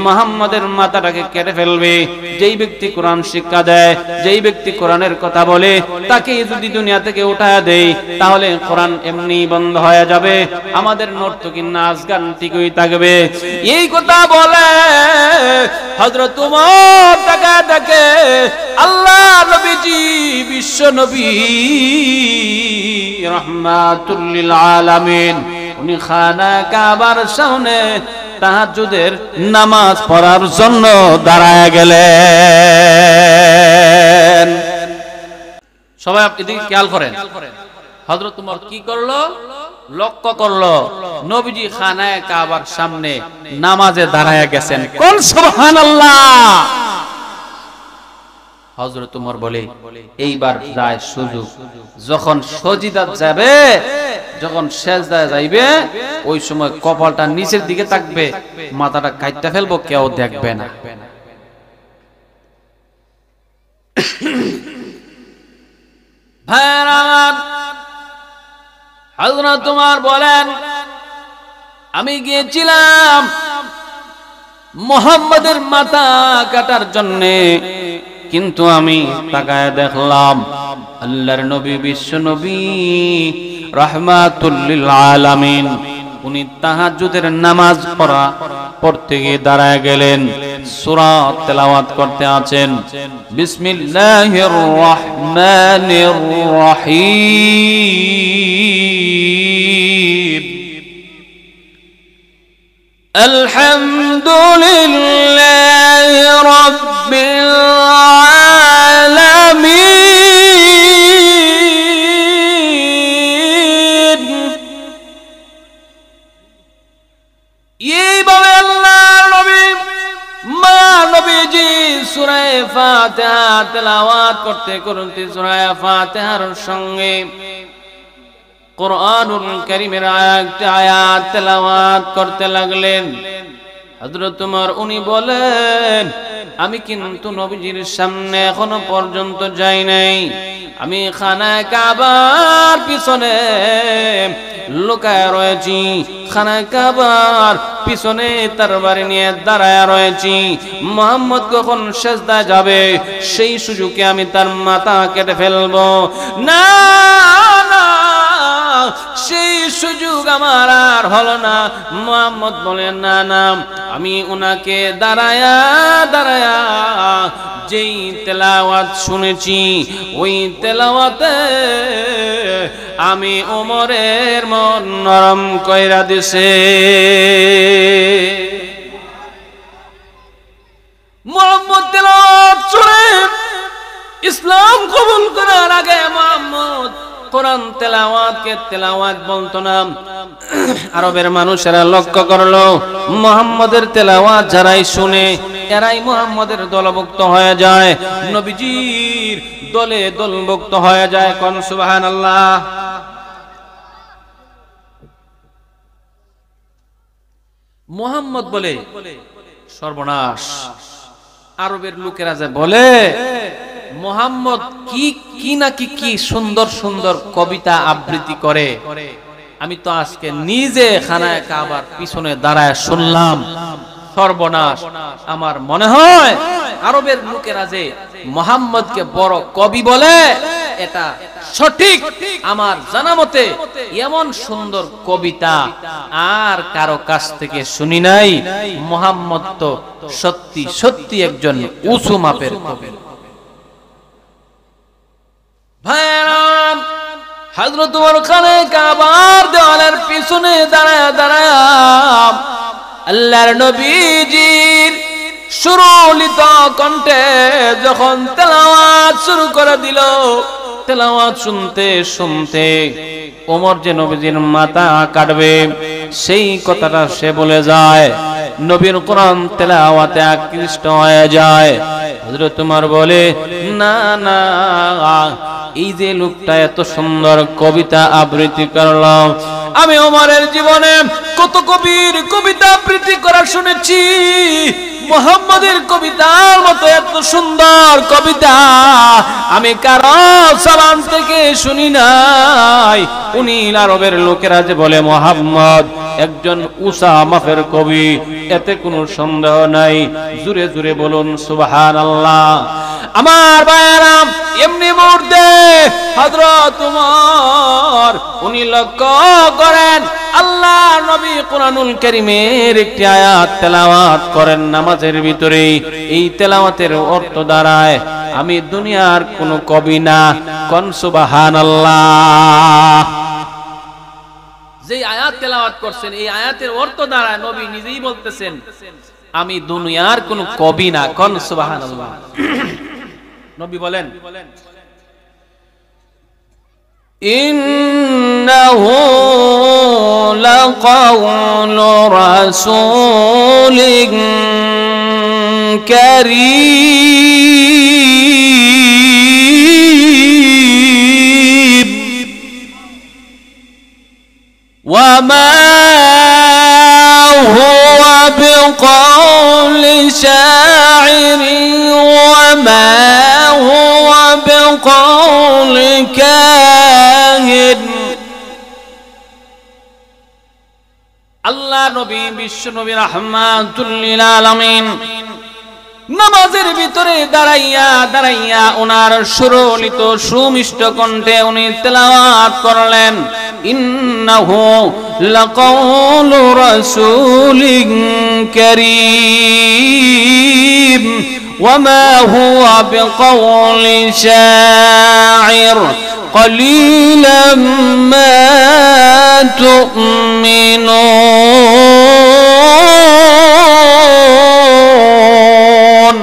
মুহাম্মাদের মাথাটাকে কেটে ফেলবে। যেই ব্যক্তি কোরআন শিক্ষা দেয়, যেই ব্যক্তি কোরআনের কথা বলে, তাকে যদি দুনিয়া থেকে উঠায় দেয় তাহলে কোরআন এমনি বন্ধ হয়ে যাবে, আমাদের নর্তকী নাচ গান ঠিকই থাকবে। এই কথা বলে হযরত উমর তাকায় দেখে আল্লাহ নবীজি বিশ্ব নবী রাহমাতুল লিল আলামিন উনি খানায়ে কাবার সামনে তাহাজ্জুদের নামাজ পড়ার জন্য দাঁড়ায় গেলেন। সবাই এদিকে খেয়াল করেন, হযরত উমর কি করলো? লক্ষ্য করলো নবীজি খানায়ে কাবার সামনে নামাজে দাঁড়ায় গেছেন। কোন সুবহানাল্লাহ। হযরত উমর বলে এইবার যায় সুযোগ, যখন সজিদাত যাবে, যখন সেজদায় যাইবে, ওই সময় কপালটা নিচের দিকে থাকবে, মাথাটা কাইটা ফেলবো, কেউ দেখবে না। হযরত উমর বলেন আমি গিয়েছিলাম মুহাম্মাদের মাথা কাটার জন্য, কিন্তু আমি তাকায় দেখলাম আল্লাহর নবী বিশ্ব নবী রাহমাতুল লিল আলামিন উনি তাহাজ্জুদের নামাজ পড়তে গিয়ে দাঁড়ায় গেলেন, সূরা তেলাওয়াত করতে আছেন। বিসমিল্লাহির রহমানির রহিম আলহামদুলিল্লাহি রাব্বিল আলামিন। এইভাবে আল্লাহর নবী মা নবীজি সূরা ফাতিহা তেলাওয়াত করতে করতে সূরা ফাতিহার সঙ্গে কুরআনুল কারীমের একটা আয়াত তেলাওয়াত করতে লাগলেন। হযরত উমর উনি বলেন আমি কিন্তু নবীজির সামনে এখনো পর্যন্ত যাই নাই, আমি খানায়ে কাবার পিছনে লুকায় রয়েছি, খানায়ে কাবার পিছনে তরবারি নিয়ে দাঁড়ায় রয়েছি। মুহাম্মদ কখন সিজদায় যাবে সেই সুযোগে আমি তার মাথা কেটে ফেলবো। না না, সেই সুযোগ আমার আর হলো না। মুহাম্মদ বলেন না না, আমি উনাকে দাঁড়ায়া দাঁড়ায়া যেই তেলাওয়াত শুনেছি ওই তেলাওয়াতে আমি ওমরের মন নরম কইরা দিছে। মুহাম্মদ তেলাওয়াত শুনে ইসলাম কবুল করার আগে মুহাম্মদ কোরআন তেলাওয়াতকে তেলাওয়াত বলতো না। আরবের মানুষেরা লক্ষ্য করলো মুহাম্মদের তেলাওয়াত যারাই শুনে এরাই মুহাম্মদের দলভুক্ত হয়ে যায়, নবীজির দলে দলভুক্ত হয়ে যায়। কোন সুবহানাল্লাহ। মুহাম্মদ বলে সর্বনাশ। আরবের লোকেরা যে বলে মুহাম্মদ কি নাকি কি সুন্দর সুন্দর কবিতা আবৃত্তি করে, আমি তো আজকে নিজে খানায়ে কাবার পিছনে দাঁড়ায় শুনলাম। সর্বনাশ। আমার মনে হয় আরবের লোকেরা যে মুহাম্মদকে বড় কবি বলে এটা সঠিক। আমার জানা মতে এমন সুন্দর কবিতা আর কারো কাছ থেকে শুনি নাই। মুহাম্মদ তো সত্যি সত্যি একজন উঁচু মাপের কবি। ভাইরাম, হযরত ওমর খানায়ে কাবার দেওয়ালের পিছনে দাঁড়ায় দাঁড়ায় আল্লাহর নবীজির সুরলিত কণ্ঠে যখন তেলাওয়াত শুরু করে দিল, তেলাওয়াত শুনতে শুনতে ওমর যে নবীজির মাথা কাটবে সেই কথাটা সে বলে যায়। নবীর কোরআন তেলাওয়াতে আকৃষ্ট হয়ে যায়। হযরত ওমর বলে, না না, এই যে লোকটা এত সুন্দর কবিতা আবৃত্তি করলো, আমি ওমরের জীবনে কত কবির কবিতা আবৃত্তি করা শুনেছি, মুহাম্মাদের কবিতার মতো এত সুন্দর কবিতা আমি কারো সালাম থেকে শুনি নাই। উনি আরবের লোকেরা যে বলে মুহাম্মদ একজন উসামাফের কবি, এতে কোনো সন্দেহ নাই। জুরে জুরে বলুন সুবহানাল্লাহ। আমার ভাইয়েরা, এমনি মুহূর্তে হযরত ওমর উনি লক্ষ্য করেন আল্লাহ নবী কোরআনুল কারীমের একটি আয়াত তেলাওয়াত করেন নামাজের ভিতরে। এই তেলাওয়াতের অর্থ দাঁড়ায়, আমি দুনিয়ার কোনো কবি না। কোন সুবহানাল্লাহ। যে আয়াত তেলাওয়াত করছেন, এই আয়াতের অর্থ দাঁড়ায়, নবী নিজেই বলতেছেন আমি দুনিয়ার কোনো কবি না। কোন সুবহানাল্লাহ। নবী বলেন, ইন্নাহু লাকাউলু রাসূলিন কারীম ওয়া মা হুয়া বিকাউলি শাইরিন ওয়া মা হুয়া বিকাউলি কাহিন। আল্লাহ নবী বিশ্ব নবী রাহমাতুল লিল আলামিন নামাজের ভিতরে দাঁড়াইয়া দাঁড়াইয়া ওনার সুরলিত সুমিষ্ট কণ্ঠে উনি তেলাওয়াত করলেন, ইন্নাহু লাকাউলু রাসূলিন কারীম ওয়া মা হুয়া বিকাউলি শাইর قليلا ما تؤمنون।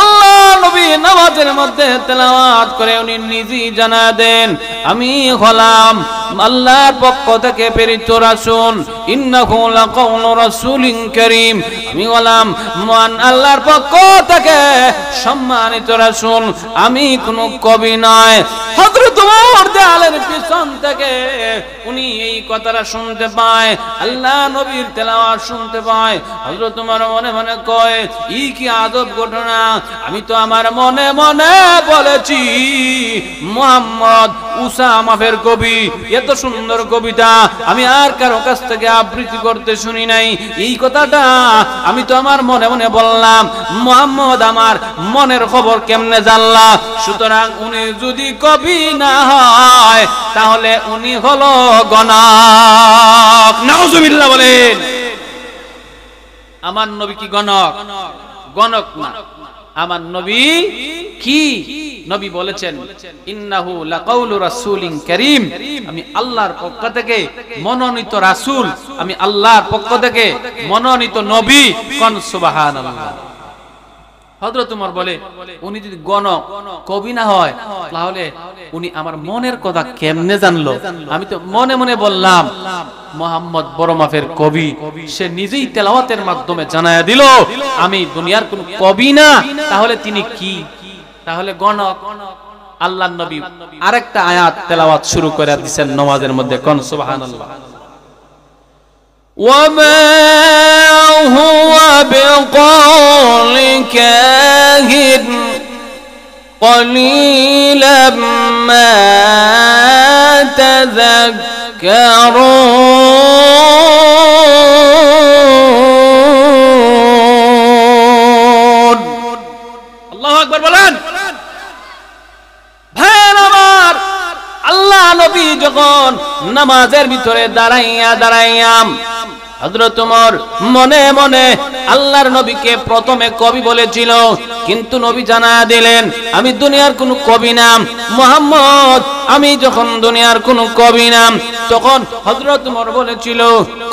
আল্লাহ নবী নামাজের মধ্যে তেলাওয়াত করে উনি নিজেই জানা দেন, আমি হলাম আল্লাহর পক্ষ থেকে প্রেরিত রাসূল। ইন্নাহু লাকাউলু রাসূলিন কারীম, আমি হলাম মহান আল্লাহর পক্ষ থেকে সম্মানিত রাসূল, আমি কোনো কবি নয়। হযরত ওমর দেয়ালের পিছন থেকে উনি এই কথাটা শুনতে পায়, আল্লাহ নবীর তেলাওয়াত শুনতে পায়। হযরত ওমর মনে মনে কয়, এই কি আজব ঘটনা, আমি তো আমার মনে মনে বলেছি মুহাম্মদ উসামাফের কবি, এত সুন্দর কবিতা আমি আর কারো কাছ থেকে আবৃত্তি করতে শুনি নাই। এই কথাটা আমি তো আমার মনে মনে বললাম, মুহাম্মদ আমার মনের খবর কেমনে জানলা? সুতরাং উনি যদি কবি না হয় তাহলে উনি হলো গণক। নাউজুবিল্লাহ বলেন। আমার নবী কি গণক? গণক না। আমার নবী কি? নবী বলেছেন, ইন্নাহু লাকাউলু রাসূলিন কারীম, আমি আল্লাহর পক্ষ থেকে মনোনীত রাসূল, আমি আল্লাহর পক্ষ থেকে মনোনীত নবী। কোন সুবহানাল্লাহ। হযরত ওমর বলে, উনি যদি গণক কবি না হয় তাহলে উনি আমার মনের কথা কেমনে জানলো? আমি তো মনে মনে বললাম মুহাম্মদ বড় মাপের কবি, সে নিজেই তেলাওয়াতের মাধ্যমে জানায়া দিল আমি দুনিয়ার কোন কবি না। তাহলে তিনি কি? তাহলে গণক। আল্লাহর নবী আরেকটা আয়াত তেলাওয়াত শুরু করে দিয়েছেন নামাজের মধ্যে। কোন সুবহানাল্লাহ। وما هو بقول كاهن قليلا ما تذكرون। আল্লাহু আকবার বলেন। ভাইয়ের আমার, আল্লাহ নবী যখন নামাজের ভিতরে দাঁড়াইয়া দাঁড়াইয়া হযরত ওমর মনে মনে আল্লাহর নবীকে প্রথমে কবি বলেছিল, কিন্তু নবী জানা দিলেন আমি দুনিয়ার কোন কবি না। মুহাম্মদ আমি যখন দুনিয়ার কোন কবি না, তখন হযরত ওমর বলেছিল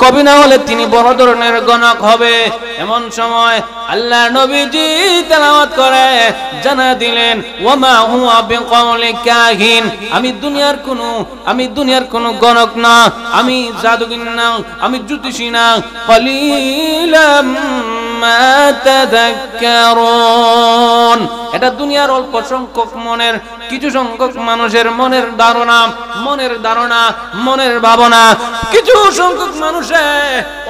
কবি না হলে তিনি বড় ধরনের গণক হবে। এমন সময় আল্লাহর নবীজি তেলাওয়াত করে জানা দিলেন, ওয়ামা হুয়া বিকাউলি কাহিন, আমি দুনিয়ার কোন গণক না, আমি জাদুগর না, আমি জ্যোতিষী না। قليلا ما تذكرون। এটা দুনিয়ার অল্প সংখ্যক মনের কিছু সংখ্যক মানুষের মনের ধারণা মনের ভাবনা। কিছু সংখ্যক মানুষে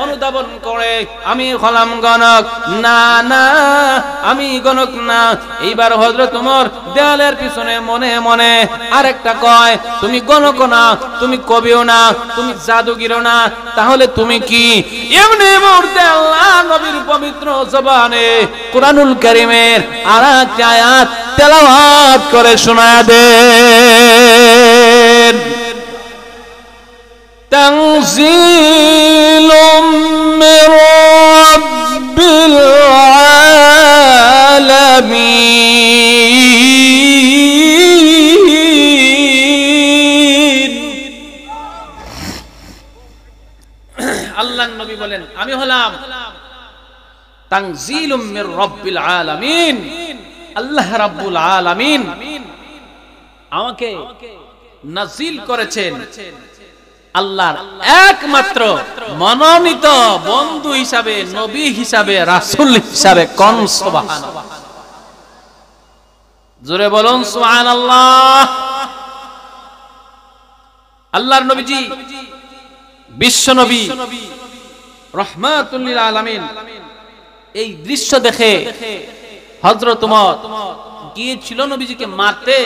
অনুধাবন করে আমি হলাম গণক, না না আমি গণক না। এইবার হযরত ওমর দেয়ালের পিছনে মনে মনে আরেকটা কয়, তুমি গণক না, তুমি কবিও না, তুমি জাদুগিরও না, তাহলে তুমি কি? এমনি মুহূর্তে আল্লাহ নবীর পবিত্র জবানে কুরআনুল কারীমের আরেকটা আয়াত তেলাওয়াত করে শোনায় দেন। তানজিলুম মির রাব্বিল আলামিন। আল্লাহর নবী বলেন আমি হলাম তানজিলুম মির রাব্বিল আলামিন, আল্লাহ রাব্বুল আলামিন আমাকে নাজিল করেছেন আল্লাহর একমাত্র মনোনীত বন্ধু হিসাবে, নবী হিসাবে, রাসূল হিসাবে। কোন সুবহানাল্লাহ, জোরে বলুন সুবহানাল্লাহ। আল্লাহর নবীজি বিশ্ব নবী রাহমাতুল লিল আলামিন এই দৃশ্য দেখে হযরত ওমর গিয়েছিল নবীজিকে মারতে।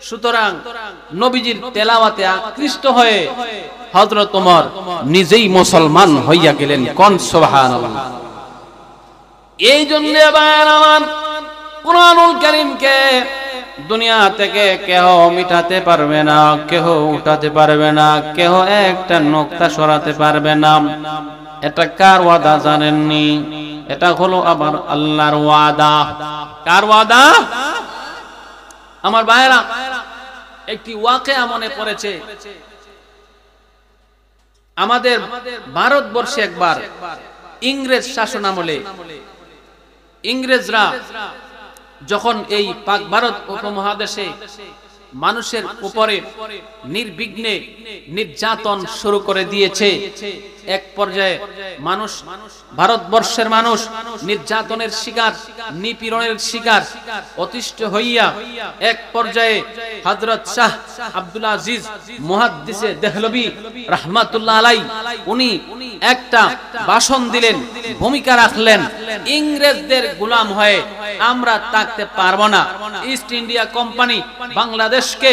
সুতরাং নবীজির তেলাওয়াতে আকৃষ্ট হয়ে হযরত ওমর নিজেই মুসলমান হইয়া গেলেন। কোন সুবহানাল্লাহ। এই জন্য আমার কুরআনুল কারীমকে দুনিয়া থেকে কেহ মিটাতে পারবে না, কেহ উঠাতে পারবে না, কেহ একটা নোক্তা সরাতে পারবে না। এটা কার ওয়াদা জানেননি? এটা হলো আবার আল্লাহর ওয়াদা। কার ওয়াদা? আমার ভাইরা, একটি ওয়াকিয়া মনে পড়েছে। আমাদের ভারতবর্ষে একবার ইংরেজ শাসন আমলে ইংরেজরা যখন এই পাক ভারত উপমহাদেশে মানুষের উপরে নির্বিঘ্নে নির্যাতন শুরু করে দিয়েছে, এক পর্যায়ে মানুষ, ভারতবর্ষের মানুষ নির্যাতনের শিকার, নিপীড়নের শিকার, অতিষ্ঠ হইয়া এক পর্যায়ে হযরত শাহ আব্দুল আজিজ মুহাদ্দিসে দেহলভী রাহমাতুল্লাহ আলাইহি উনি একটা ভাষণ দিলেন, ভূমিকা রাখলেন। ইংরেজদের গোলাম হয়ে আমরা থাকতে পারবো না। ইস্ট ইন্ডিয়া কোম্পানি বাংলাদেশকে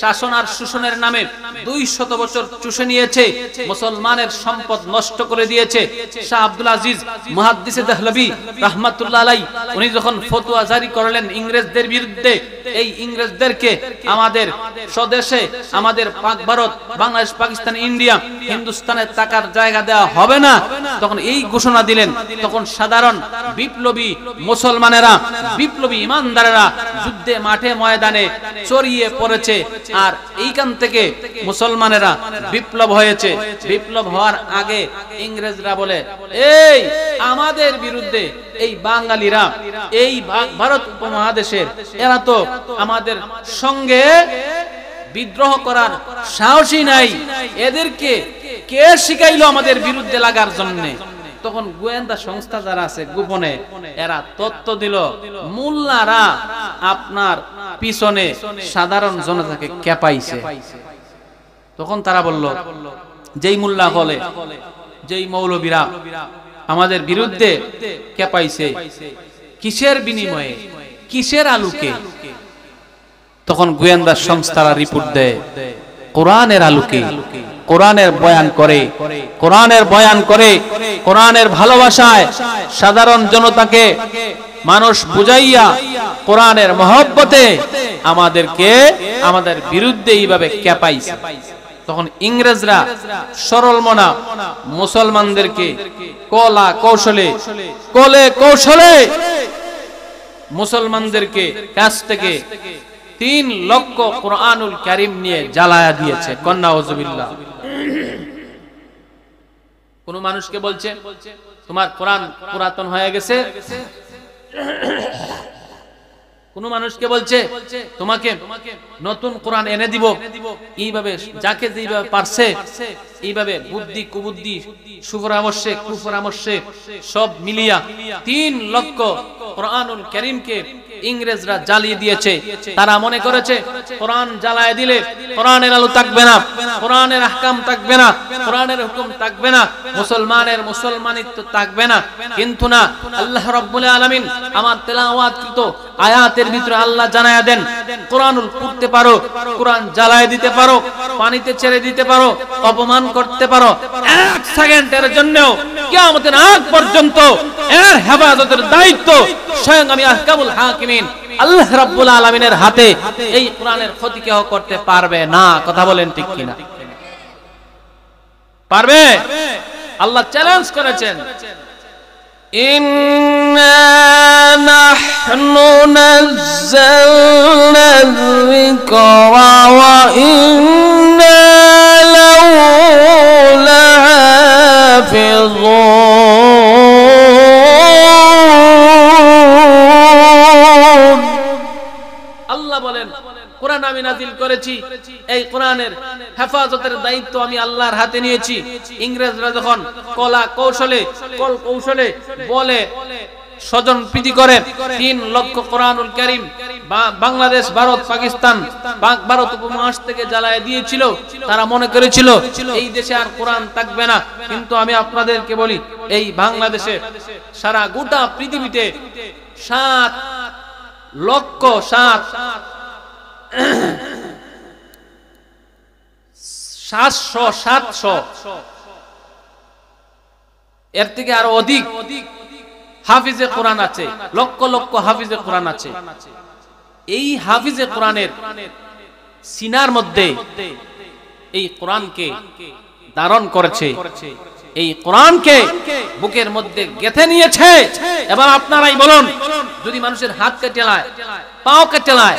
শাসন আর শোষণের নামে 200 বছর চুষে নিয়েছে, মুসলমানের সম্পদ নষ্ট করে দিয়েছে। শাহ আব্দুল আজিজ মুহাদ্দিসে দেহলভী রাহমাতুল্লাহ আলাইহি উনি যখন ফতোয়া জারি করলেন ইংরেজদের বিরুদ্ধে, এই ইংরেজদেরকে আমাদের স্বদেশে, আমাদের পাক ভারত, বাংলাদেশ, পাকিস্তান, ইন্ডিয়া, হিন্দুস্তানে থাকার জায়গা দেওয়া হবে না, তখন এই ঘোষণা দিলেন। তখন সাধারণ বিপ্লবী মুসলমানেরা, বিপ্লবী ইমানদারেরা যুদ্ধে মাঠে ময়দানে ছড়িয়ে পড়েছে। আর এইখান থেকে মুসলমানেরা বিপ্লব হয়েছে। বিপ্লব হওয়ার আগে ইংরেজরা বলে, এই আমাদের বিরুদ্ধে এই বাঙালিরা, এই ভারত উপমহাদেশের এরা তো আমাদের সঙ্গে বিদ্রোহ করার সাহসই নাই, এদেরকে কে শিখাইলো আমাদের বিরুদ্ধে লাগার জন্য? তখন গোয়েন্দা সংস্থা যারা আছে গোপনে এরা তথ্য দিল, মোল্লারা আপনার পিছনে সাধারণ জনতাকে ক্যাপাইছে। তখন তারা বলল, যেই মোল্লা বলে, যেই মৌলবীরা আমাদের বিরুদ্ধে ক্যাপাইছে, কিসের বিনিময়ে, কিসের আলোকে? তখন গোয়েন্দা সংস্থারা রিপোর্ট দেয়, কোরআনের আলোকে, কোরআনের বয়ান করে, কোরআনের বয়ান করে, কোরআনের ভালোবাসায় সাধারণ জনতাকে মানুষ বুঝাইয়া কোরআনের মহব্বতে আমাদেরকে আমাদের বিরুদ্ধে এইভাবে ক্যাপাইছে। তখন ইংরেজরা সরল মনা মুসলমানদেরকে কলা কৌশলে, কলে কৌশলে মুসলমানদেরকে কাছ থেকে 3 লক্ষ কুরআনুল কারীম নিয়ে জ্বালায়া দিয়েছে। কন্যা ওয়াজুবিল্লাহ। কোন মানুষকে বলছে তোমার কোরআন পুরাতন হয়ে গেছে, কোন মানুষকে বলছে তোমাকে নতুন কোরআন এনে দিব, এইভাবে যাকে যেভাবে পারছে এইভাবে বুদ্ধি কুবুদ্ধি সুপরামর্শে কুপরামর্শে সব মিলিয়া 3 লক্ষ কোরআনুল কারীমকে ইংরেজরা জ্বালিয়ে দিয়েছে। তারা মনে করেছে কোরআন জ্বালায় দিলে কোরআনের আলো থাকবে না, কোরআনের আহকাম থাকবে না, কোরআনের হুকুম থাকবে না, মুসলমানের মুসলমানিত্ব থাকবে না। কিন্তু না, আল্লাহ রাব্বুল আলামিন আমার তেলাওয়াতকৃত আয়াতের ভিতরে আল্লাহ জানায়া দেন কোরআনুল পড়তে পারো, কোরআন জ্বালায় দিতে পারো, পানিতে ছেড়ে দিতে পারো, অপমান করতে পারো, 1 সেকেন্ডের জন্যও কিয়ামতের আগ পর্যন্ত এর হেফাজতের দায়িত্ব স্বয়ং আমি আহকামুল হাকিমিন আল্লাহ রাব্বুল আলামিনের হাতে। এই কোরআনের ক্ষতি কেউ করতে পারবে না। কথা বলেন ঠিক কিনা? পারবে? আল্লাহ চ্যালেঞ্জ করেছেন, ইন্না নাহনু নাযালনা যিকরা ওয়া ইন্না লাহু লাহাফিজুন। আল্লাহ বলেন কোরআন আমি নাযিল করেছি, এই কোরআনের হেফাজতের দায়িত্ব আমি আল্লাহর হাতে নিয়েছি। ইংরেজরা যখন কলা কৌশলে কল কৌশলে বলে স্বজন প্রীতি করে 3 লক্ষ কোরআনুল কারীম বাংলাদেশ, ভারত, পাকিস্তান, ভারত উপমহাদেশ থেকে জ্বালায় দিয়েছিল, তারা মনে করেছিল এই দেশে আর কোরআন থাকবে না। কিন্তু আমি আপনাদেরকে বলি, এই বাংলাদেশে সারা গোটা পৃথিবীতে 700 এর থেকে আরো অধিক হাফিজে কোরআন আছে, লক্ষ লক্ষ হাফিজে কোরআন আছে। এই হাফিজে কোরআনের সিনার মধ্যে এই কোরআনকে ধারণ করেছে, এই কোরআনকে বুকের মধ্যে গেঁথে নিয়েছে। এবার আপনারাই বলুন, যদি মানুষের হাতকে টেলায়, পাওকে টেলায়,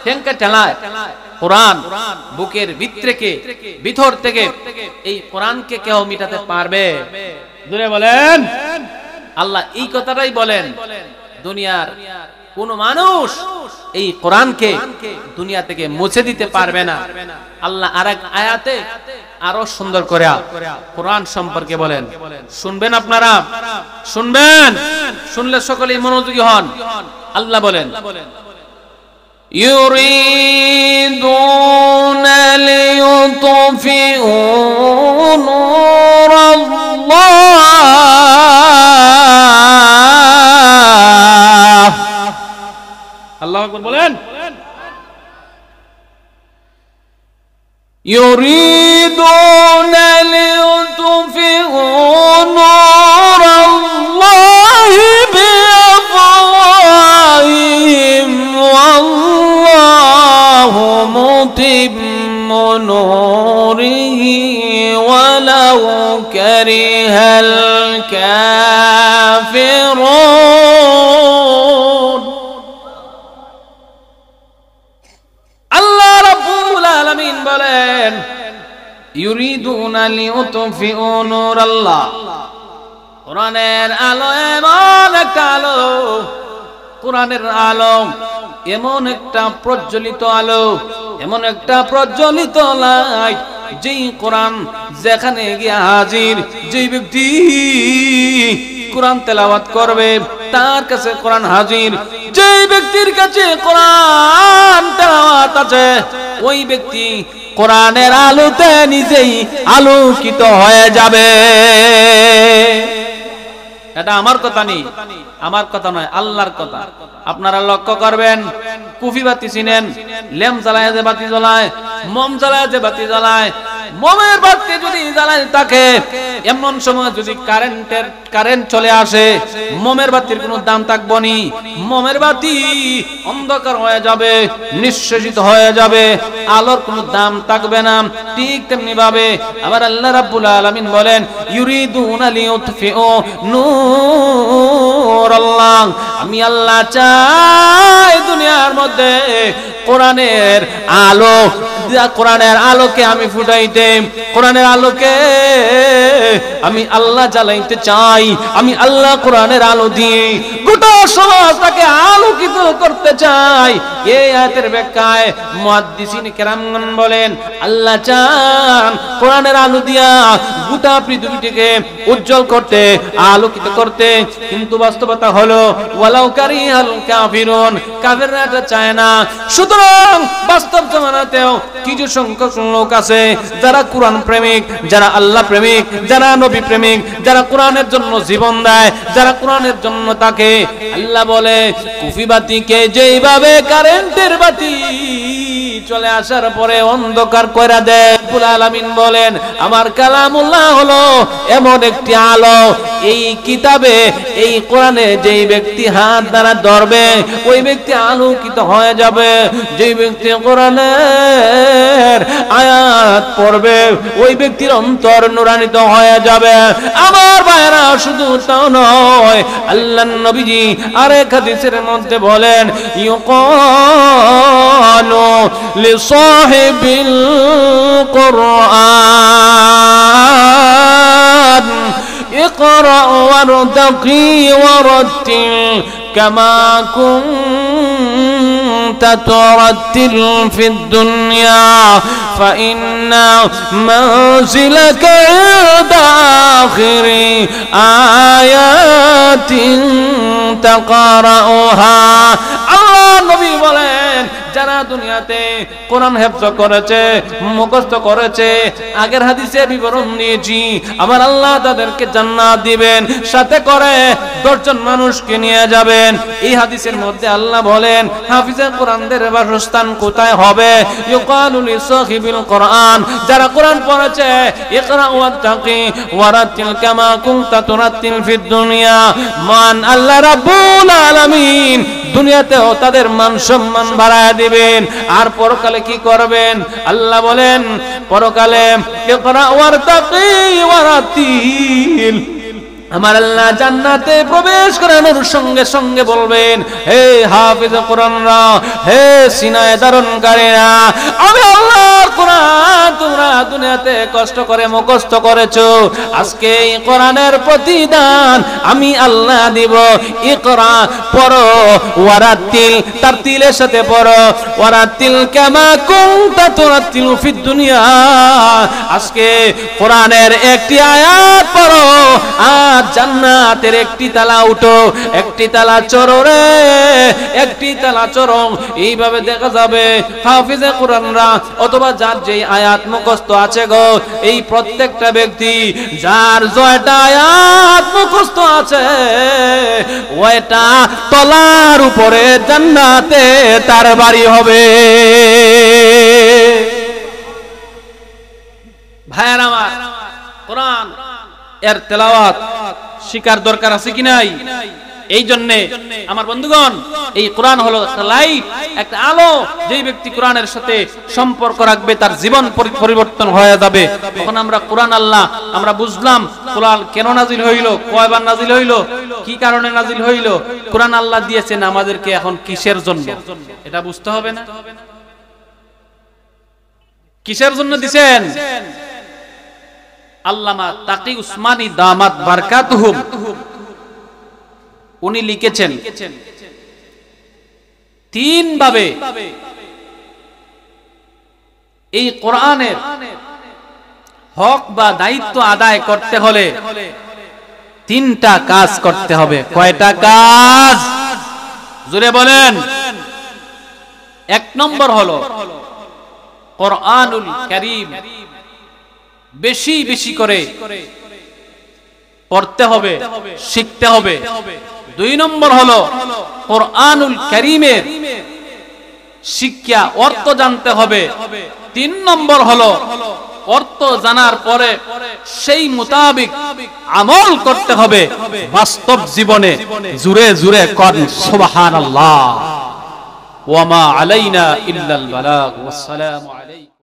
ঠ্যাংকে টেলায়, কোরআন বুকের ভিতর থেকে এই কোরআনকে কেউ মিটাতে পারবে? জোরে বলেন। আল্লাহ এই কথাটাই বলেন, দুনিয়ার কোন মানুষ এই কোরআনকে দুনিয়া থেকে মুছে দিতে পারবে না। আল্লাহ আরেক আয়াতে আরো সুন্দর করে কোরআন সম্পর্কে বলেন। শুনবেন আপনারা? শুনবেন? শুনলে সকলেই মনোযোগী হন। আল্লাহ বলেন, ইউরিদুনা লিইউতফিউ নূরাল্লাহ। আল্লাহু আকবার বলেন। ইউরিদুনা লিইউতফিউ নূরাল্লাহি বিআফওয়াহিহিম ওয়াল্লাহু মুতিম্মু নূরিহি ওয়ালাউ কারিহাল কাফিরুন। আল্লাহ রাব্বুল আলামিন বলেন, ইউরিদুনা লিইউতফিউ নূরাল্লাহ। কোরআনের আলো এমন একটা আলো, কোরআনের আলো এমন একটা প্রজ্বলিত আলো, এমন একটা প্রজ্বলিত লাইট, যেই কোরআন যেখানে গিয়ে হাজির, যেই ব্যক্তি কোরআন তেলাওয়াত করবে তার কাছে কোরআন হাজির। যেই ব্যক্তির কাছে কোরআন তেলাওয়াত আছে ওই ব্যক্তি কোরআনের আলোতে নিজেই আলোকিত হয়ে যাবে। এটা আমার কথা নেই, আমার কথা নয়, আল্লাহর কথা। আপনারা লক্ষ্য করবেন, কুফি বাতি চিনেন? ল্যাম্প জ্বালায় যে বাতি জ্বলায়, মোম জ্বালায় যে বাতি জ্বালায়, মোমের বাতি যদি জ্বালায় থাকে, এমন সময় যদি কারেন্ট চলে আসে, মোমের বাতির কোনো দাম থাকবে না, মোমের বাতি অন্ধকার হয়ে যাবে, নিঃশেষিত হয়ে যাবে, আলোর কোনো দাম থাকবে না। ঠিক তেমনি ভাবে আবার আল্লাহ রাব্বুল আলামিন বলেন, ইউরিদুনা লিইউতফিউ নূরাল্লাহ। আমি আল্লাহ চাই দুনিয়ার মধ্যে কোরআনের আলো, কোরআনের আলোকে আমি ফুটাইতে, কোরআনের আলোকে আমি আল্লাহ জ্বালাইতে চাই। আমি আল্লাহ কোরআনের আলো দিয়ে গোটা সমাজটাকে আলোকিত উজ্জ্বল করতে চাই। এই আয়াতের ব্যাখ্যায় মুহাদ্দিসিন কেরামগণ বলেন, আল্লাহ চান কোরআনের আলো দিয়া গোটা পৃথিবীটিকে উজ্জ্বল করতে, আলোকিত করতে, কিন্তু বাস্তবতা হলো ওয়ালাউ কারিহাল কাফিরুন, কাফেররা এটা চায় না। সুতরাং বাস্তব জামানাতেও কিছু সংখ্যক লোক আছে যারা কোরআন প্রেমিক, যারা আল্লাহ প্রেমিক, যারা নবী প্রেমিক, যারা কোরআনের জন্য জীবন দেয়, যারা কোরআনের জন্য তাকে, আল্লাহ বলে কুফি বাতিকে যেইভাবে কারেন্টের বাতি চলে আসার পরে অন্ধকার কইরা দেয়, রব্বুল আলামিন বলেন আমার কালামুল্লাহ হলো এমন একটি আলো, এই কিতাবে এই কোরআনে যেই ব্যক্তি হাত দ্বারা ধরবে ওই ব্যক্তি আলোকিত হয়ে যাবে, যেই ব্যক্তি কোরআনের আয়াত পড়বে ওই ব্যক্তির অন্তর নূরান্বিত হয়ে যাবে। আমার ভাইরা শুধু তাও নয়, আল্লাহর নবীজি আরেক হাদিসের মধ্যে বলেন ইউকালু লিসাহিবিল কুরআন ইকরা ওয়ারতাকি ওয়ারাতিল কামা কুনতা তুরাতিল ফিদ দুনিয়া ফাইন্না মানজিলাকা ইনদা আখিরি আয়াতিন তাকরাউহা। আল্লাহ নবী বলেন যারা দুনিয়াতে কোরআন হেফজ করেছে, মুখস্থ করেছে, আগের হাদিসে বিবরণ দিয়েছি, আমার আল্লাহ তাদেরকে জান্নাত দিবেন, সাথে করে 10 জন মানুষকে নিয়ে যাবেন। এই হাদিসের মধ্যে আল্লাহ বলেন হাফিজে কোরআনদের বাসস্থান কোথায় হবে? ইউকালু লিসাহিবিল কোরআন, যারা কোরআন পড়েছে, ইকরা ওয়াত্তাকি ওয়ারাতিল কামা কুনতা তুরাতিল ফিদ দুনিয়া। মান আল্লাহ রাব্বুল আলামিন দুনিয়াতেও তাদের মান সম্মান বাড়ায় দিবেন, আর পরকালে কি করবেন? আল্লাহ বলেন পরকালে ইকরা ওয়ারতাকি ওয়ারাতিল, আমার আল্লাহ জান্নাতে প্রবেশ করানোর সঙ্গে সঙ্গে বলবেন হে হাফিজ কোরআনরা, হে সিনায়ে ধারণকারীরা, আমি আল্লাহর কোরআন তোমরা দুনিয়াতে কষ্ট করে মুখস্থ করেছো, আজকে এই কোরআনের প্রতিদান আমি আল্লাহ দিব। ইকরা পড়ো, ওয়ারাতিল তার তিলের সাথে পড়ো, ওয়ারাতিল কামা কুনতা তুরাতিল ফিদ দুনিয়া, আজকে কোরআনের একটি আয়াত পড়ো আর জান্নাতের একটি তালা উঠো, একটি তালা চড়ো রে, একটি তালা চড়ো। এইভাবে দেখা যাবে হাফিজে কোরআনরা অথবা যার যেই আয়াত মুখস্থ আছে গো, এই প্রত্যেকটা ব্যক্তি যার জয়টা আয়াত মুখস্থ আছে ওইটা তলার উপরে জান্নাতে তার বাড়ি হবে। ভাইয়ের আমার, কোরআন এর তেলাওয়াত শিকার দরকার আছে কি নাই? এই জন্য আমার বন্ধুগণ, এই কোরআন হলো একটা লাইট, একটা আলো, যেই ব্যক্তি কোরআনের সাথে সম্পর্ক রাখবে তার জীবন পরিবর্তন হয়ে যাবে। তখন আমরা কোরআন আল্লাহ আমরা বুঝলাম কোরআন কেন নাজিল হইল, কয়বার নাজিল হইল, কি কারণে নাজিল হইল, কোরআন আল্লাহ দিয়েছেন আমাদেরকে এখন কিসের জন্য, এটা বুঝতে হবে না? কিসের জন্য দিবেন? আল্লামা তাকি উসমানী দামাত বারকাতুহুম উনি লিখেছেন 3 ভাবে এই কোরআনের হক বা দায়িত্ব আদায় করতে হলে 3টা কাজ করতে হবে। কয়টা কাজ? জোরে বলেন। 1 নম্বর হলো কোরআনুল কারীম বেশি বেশি করে পড়তে হবে, শিখতে হবে। 2 নম্বর হলো কোরআনুল কারীমের শিক্ষা অর্থ জানতে হবে। 3 নম্বর হলো অর্থ জানার পরে সেই মোতাবেক আমল করতে হবে বাস্তব জীবনে। জুরে জুরে কোন সুবহানাল্লাহ। ওয়া মা আলাইনা ইল্লাল বালাগ। ওয়াসসালামু আলাইকুম।